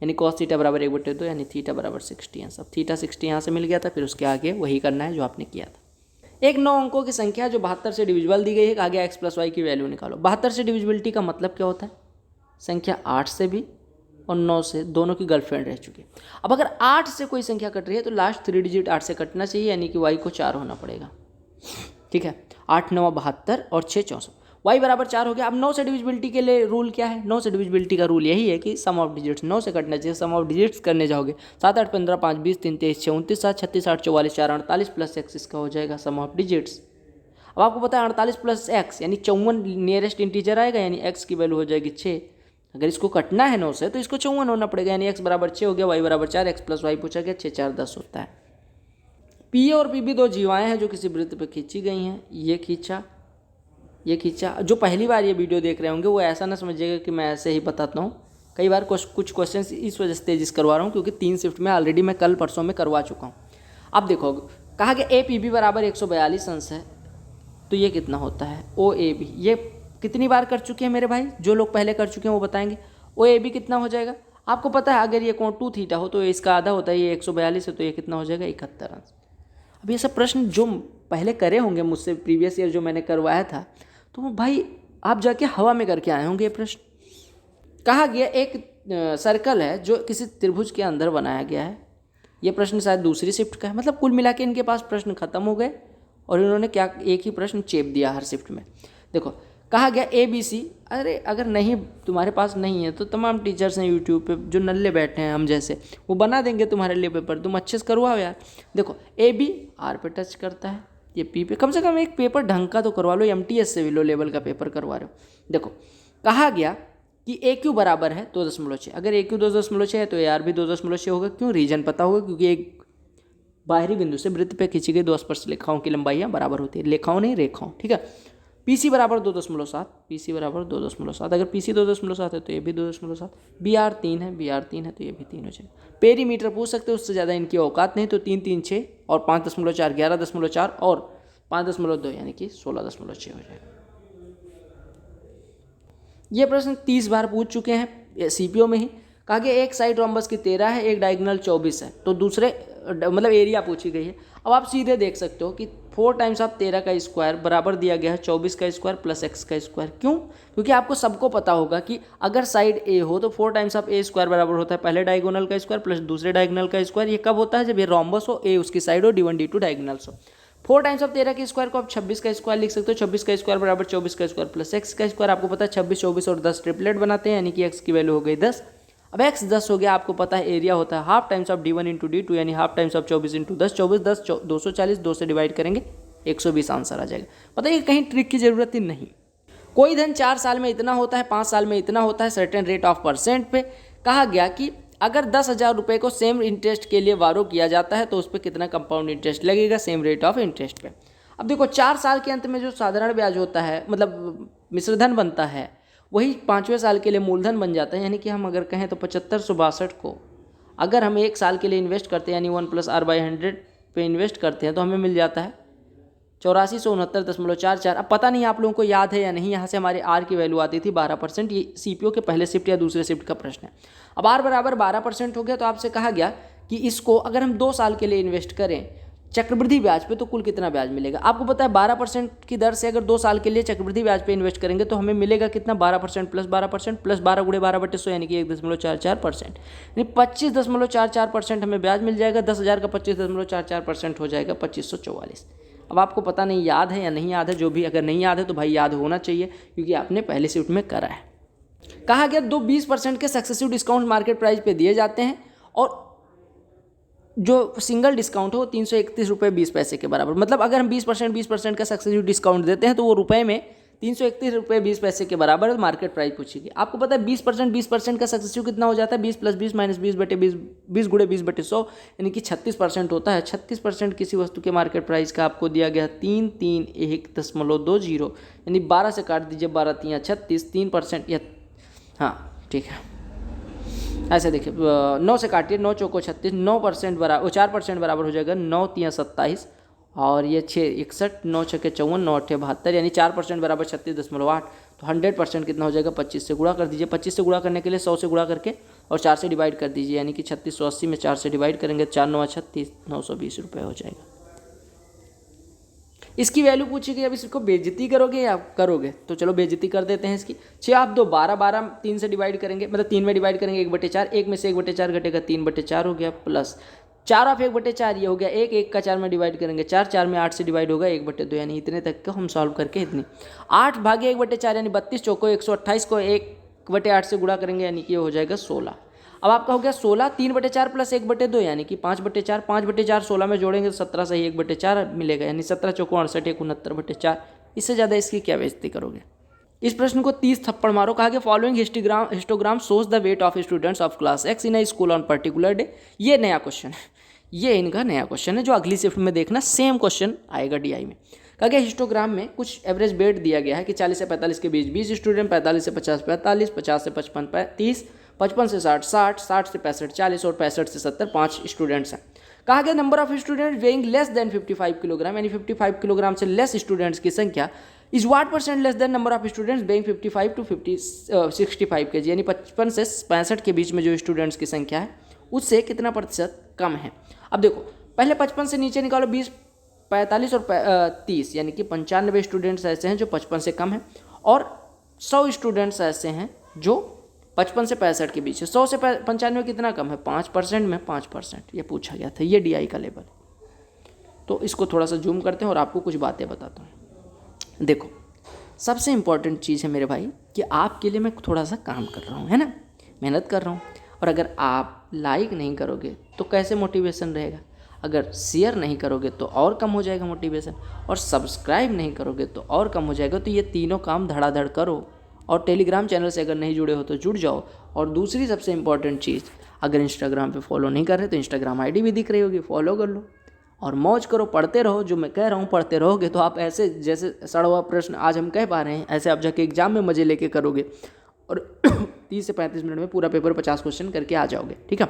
यानी cos थीटा बराबर 1/2, यानी थीटा बराबर 60। अब थीटा 60 यहाँ से मिल गया था, फिर उसके आगे वही करना है जो आपने किया था। एक 9 अंकों की संख्या जो 72 से डिविजिबल दी गई है, आगे x + y की वैल्यू निकालो। 72 से डिविजिबिलिटी का मतलब क्या होता है? संख्या 8 से भी और 9 से, दोनों की गर्लफ्रेंड रह चुकी है। अब अगर 8 से कोई संख्या कट रही है तो लास्ट 3 डिजिट 8 से कटना चाहिए, यानी कि y को 4 होना पड़ेगा। ठीक है, 8 9 72 और 6 64, y बराबर 4 हो गया। अब 9 से डिविजिबिलिटी के लिए रूल क्या है? 9 से डिविजिबिलिटी का रूल यही है कि सम ऑफ डिजिट्स 9 से कटना चाहिए। सम ऑफ डिजिट्स करने जाओगे 7 8 15 5 20 3 23 6 29 7 36 8 44 4 48 प्लस x इसका हो जाएगा सम ऑफ डिजिट्स। अब आपको पता है 48 प्लस x यानी 54 नियरेस्ट इंटीजर आएगा, यानी x की वैल्यू हो जाएगी 6। अगर इसको कटना है 9 से तो इसको 54 होना पड़ेगा, यानी x बराबर 6 हो गया, y बराबर 4, x + y पूछा गया, 6 4 10 होता है। पी और पी भी 2 जीवाएँ हैं जो किसी वृत्त पे खींची गई हैं। ये खींचा, ये खींचा। जो पहली बार ये वीडियो देख रहे होंगे वो ऐसा ना समझिएगा कि मैं ऐसे ही बताता हूँ। कई बार कुछ क्वेश्चन इस वजह से तेजिस करवा रहा हूँ क्योंकि 3 शिफ्ट में ऑलरेडी मैं कल परसों में करवा चुका हूँ। अब देखो, कहा गया ए पी बी बराबर 142 अंश है, तो ये कितना होता है? ओ ए बी, ये कितनी बार कर चुके हैं मेरे भाई? जो लोग पहले कर चुके हैं वो बताएंगे। ओ ए बी कितना हो जाएगा? आपको पता है अगर ये कोण 2 थीटा हो तो इसका आधा होता है, ये 142 है तो ये कितना हो जाएगा? 71 अंश। अब ये सब प्रश्न जो पहले करे होंगे मुझसे, प्रीवियस ईयर जो मैंने करवाया था, तो भाई आप जाके हवा में करके आए होंगे ये प्रश्न। कहा गया एक सर्कल है जो किसी त्रिभुज के अंदर बनाया गया है। ये प्रश्न शायद दूसरी शिफ्ट का है, मतलब कुल मिला के इनके पास प्रश्न खत्म हो गए और इन्होंने क्या एक ही प्रश्न चेप दिया हर शिफ्ट में। देखो, कहा गया ए बी सी। अरे अगर नहीं तुम्हारे पास नहीं है तो तमाम टीचर्स हैं यूट्यूब पे जो नल्ले बैठे हैं हम जैसे, वो बना देंगे तुम्हारे लिए पेपर, तुम अच्छे से करवाओ यार। देखो, ए बी आर पे टच करता है, ये पी पे। कम से कम एक पेपर ढंग का तो करवा लो, MTS से भी लो लेवल का पेपर करवा रहे हो। देखो, कहा गया कि ए क्यू बराबर है 2.6। अगर ए क्यू 2.6 है तो ए आर भी 2.6 होगा। क्यों? रीजन पता होगा, क्योंकि एक बाहरी बिंदु से वृत्त पे खींची गई 2 स्पर्श रेखाओं की लंबाइयाँ बराबर होती है, रेखाओं नहीं रेखाओं। ठीक है, PC बराबर 2.7, PC बराबर 2.7। अगर PC 2.7 है तो ये भी 2.7। BR 3 है, BR 3 है तो ये भी 3 हो जाएगा। पेरीमीटर पूछ सकते हो, उससे ज़्यादा इनकी औकात नहीं, तो 3 3 6 और 5.4 11.4 और 5.2 यानी कि 16.6 हो जाएगा। ये प्रश्न 30 बार पूछ चुके हैं CPO में ही। कहा गया एक साइड रोम्बस की 13 है, एक डायगोनल 24 है, तो दूसरे मतलब एरिया पूछी गई है। अब आप सीधे देख सकते हो कि 4 टाइम्स ऑफ 13 का स्क्वायर बराबर दिया गया है 24 का स्क्वायर प्लस x का स्क्वायर। क्यों? क्योंकि आपको सबको पता होगा कि अगर साइड A हो तो 4 टाइम्स ऑफ A स्क्वायर बराबर होता है पहले डायगोनल का स्क्वायर प्लस दूसरे डायगोनल का स्क्वायर। ये कब होता है? जब ये रोम्बस हो, A उसकी साइड हो, D1 D2 डायगोनल्स हो। 4 टाइम्स ऑफ 13 के स्क्वायर को आप 26 का स्क्वायर लिख सकते हो। 26 का स्क्वायर बराबर 24 का स्क्वायर प्लस x का स्क्वायर। आपको पता है 26 24 और 10 ट्रिपलेट बनाते हैं, यानी कि x की वैल्यू हो गई 10। अब x 10 हो गया, आपको पता है एरिया होता है half times of D1 into D2, यानी हाफ टाइम्स ऑफ 24 इंटू 10। 24 10 240, 2 से डिवाइड करेंगे 120 आंसर आ जाएगा। पता है कहीं ट्रिक की जरूरत ही नहीं। कोई धन 4 साल में इतना होता है, 5 साल में इतना होता है, सर्टेन रेट ऑफ परसेंट पे। कहा गया कि अगर 10,000 रुपये को सेम इंटरेस्ट के लिए वारो किया जाता है तो उस पर कितना कंपाउंड इंटरेस्ट लगेगा सेम रेट ऑफ इंटरेस्ट पे। अब देखो, 4 साल के अंत में जो साधारण ब्याज होता है, मतलब मिश्रधन बनता है, वही 5वें साल के लिए मूलधन बन जाता है। यानी कि हम अगर कहें तो 7562 को अगर हम 1 साल के लिए इन्वेस्ट करते हैं, यानी 1 + R/100 पे इन्वेस्ट करते हैं, तो हमें मिल जाता है 8469.44। अब पता नहीं आप लोगों को याद है या नहीं, यहाँ से हमारे R की वैल्यू आती थी 12%। ये CPO के पहले शिफ्ट या दूसरे शिफ्ट का प्रश्न है। अब R बराबर 12% हो गया, तो आपसे कहा गया कि इसको अगर हम 2 साल के लिए इन्वेस्ट करें चक्रवृद्धि ब्याज पे, तो कुल कितना ब्याज मिलेगा? आपको पता है 12% की दर से अगर 2 साल के लिए चक्रवृद्धि ब्याज पे इन्वेस्ट करेंगे तो हमें मिलेगा कितना? 12% प्लस 12% प्लस 12 × 12/100, यानी कि 1.44%, यानी 25.44% हमें ब्याज मिल जाएगा। 10,000 का 25.44% हो जाएगा 2544। अब आपको पता नहीं याद है या नहीं याद है, जो भी अगर नहीं याद है तो भाई याद होना चाहिए क्योंकि आपने पहले शिफ्ट में करा है। कहा गया 20% के सक्सेसिव डिस्काउंट मार्केट प्राइस पे दिए जाते हैं और जो सिंगल डिस्काउंट हो 331 रुपये 20 पैसे के बराबर। मतलब अगर हम 20% का सक्सेसिव डिस्काउंट देते हैं तो वो रुपए में 331 रुपये 20 पैसे के बराबर मार्केट प्राइस पूछेगी। आपको पता है 20% का सक्सेसिव कितना हो जाता है, 20 + 20 - 20 बटे 20, 20 × 20/100 यानी कि 36% होता है। 36% किसी वस्तु के मार्केट प्राइस का आपको दिया गया 331.20 यानी 12 से काट दीजिए, 12 × 3 = 36, 3% या हाँ ठीक है ऐसे देखिए 9 से काटिए, 9 × 4 = 36, 9% बराबर 4% बराबर हो जाएगा 9 × 3 = 27 और ये 6 = 61, 9 × 6 = 54, 9 × 8 = 72 यानी 4% बराबर 36.8। तो 100% कितना हो जाएगा, 25 से गुणा कर दीजिए। 25 से गुणा करने के लिए 100 से गुणा करके और 4 से डिवाइड कर दीजिए यानी कि 3680 में 4 से डिवाइड करेंगे 4 × 9 = 36, 920 रुपये हो जाएगा। इसकी वैल्यू पूछेगी, अब इसको बेइज्जती करोगे या करोगे, तो चलो बेइज्जती कर देते हैं इसकी। 6 आप 2 12, 12 3 से डिवाइड करेंगे, मतलब 3 में डिवाइड करेंगे 1/4, 1 में से 1/4 घटेगा 3/4 हो गया, प्लस 4 आप 1/4 ये हो गया, 1 1 का 4 में डिवाइड करेंगे 4, 4 में 8 से डिवाइड होगा 1/2 यानी इतने तक को हम सॉल्व करके इतनी 8 भागे 1/4 यानी 32, चौको 128 को 1/8 से गुणा करेंगे यानी कि ये हो जाएगा 16। अब आपका हो गया 16, 3/4 प्लस 1/2 यानी कि 5/4, 5/4 16 में जोड़ेंगे तो 17 से ही 1/4 मिलेगा यानी 17 चौको 68, 69/4। इससे ज़्यादा इसकी क्या बेइज्जती करोगे। इस प्रश्न को 30 थप्पड़ मारो। कहा कि following histogram shows the weight of students of class X in a school on particular day. ये नया क्वेश्चन है, ये इनका नया क्वेश्चन है जो अगली शिफ्ट में देखना, सेम क्वेश्चन आएगा DI में। कहा गया हिस्टोग्राम में कुछ एवरेज वेट दिया गया है कि 40 से 45 के बीच 20 स्टूडेंट, 45 से 50 45, 50 से 55 30, 55 से 60 60, 60 से 65 40 और 65 से 70 5 स्टूडेंट्स हैं। कहा गया number of student weighing less than 55 kilogram यानी 55 किलोग्राम से लेस स्टूडेंट्स की संख्या is what % less than number of students weighing 55 to 65 kg यानी 55 से 65 के बीच में जो स्टूडेंट्स की संख्या है उससे कितना प्रतिशत कम है। अब देखो पहले 55 से नीचे निकालो, 20 45 और 30 यानी कि 95 स्टूडेंट्स ऐसे हैं जो 55 से कम हैं और 100 स्टूडेंट्स ऐसे हैं जो 55 से 65 के बीच है। 100 से 95 कितना कम है, 5% में 5%, ये पूछा गया था, ये DI का लेवल। तो इसको थोड़ा सा जूम करते हैं और आपको कुछ बातें बताता हूँ। देखो सबसे इम्पॉर्टेंट चीज़ है मेरे भाई कि आपके लिए मैं थोड़ा सा काम कर रहा हूँ, है ना, मेहनत कर रहा हूँ। और अगर आप लाइक नहीं करोगे तो कैसे मोटिवेशन रहेगा, अगर शेयर नहीं करोगे तो और कम हो जाएगा मोटिवेशन, और सब्सक्राइब नहीं करोगे तो और कम हो जाएगा। तो ये तीनों काम धड़ाधड़ करो और टेलीग्राम चैनल से अगर नहीं जुड़े हो तो जुड़ जाओ। और दूसरी सबसे इम्पॉर्टेंट चीज़, अगर इंस्टाग्राम पे फॉलो नहीं कर रहे तो इंस्टाग्राम ID भी दिख रही होगी, फॉलो कर लो और मौज करो, पढ़ते रहो। जो मैं कह रहा हूँ पढ़ते रहोगे तो आप ऐसे जैसे सड़वा प्रश्न आज हम कह पा रहे हैं ऐसे आप जाके एग्जाम में मज़े लेके करोगे और 30 से 35 मिनट में पूरा पेपर 50 क्वेश्चन करके आ जाओगे, ठीक है।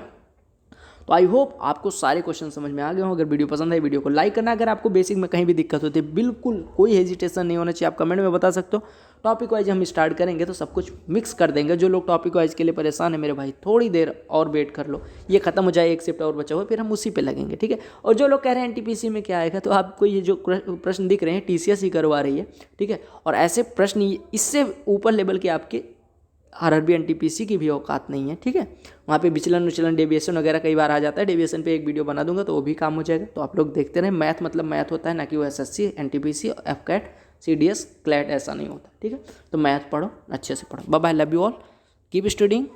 तो आई होप आपको सारे क्वेश्चन समझ में आ गए हों। अगर वीडियो पसंद है वीडियो को लाइक करना। अगर आपको बेसिक में कहीं भी दिक्कत होती है बिल्कुल कोई हेजिटेशन नहीं होना चाहिए, आप कमेंट में बता सकते हो। टॉपिक वाइज हम स्टार्ट करेंगे तो सब कुछ मिक्स कर देंगे। जो लोग टॉपिक वाइज के लिए परेशान है मेरे भाई थोड़ी देर और वेट कर लो, ये खत्म हो जाए, एक शिफ्ट और बचा हुआ फिर हम उसी पे लगेंगे, ठीक है। और जो लोग कह रहे हैं NTPC में क्या आएगा, तो आपको ये जो प्रश्न दिख रहे हैं TCS ही करवा रही है, ठीक है। और ऐसे प्रश्न इससे ऊपर लेवल के आपके RRB NTPC की भी औकात नहीं है, ठीक है। वहाँ पे विचलन डेविएशन वगैरह कई बार आ जाता है। डेविएशन पे एक वीडियो बना दूंगा तो वो भी काम हो जाएगा। तो आप लोग देखते रहें। मैथ मतलब मैथ होता है, ना कि वो SSC NTPC FCAT CDS CLAT ऐसा नहीं होता, ठीक है। तो मैथ पढ़ो, अच्छे से पढ़ो। Bye bye, love you all, keep studying.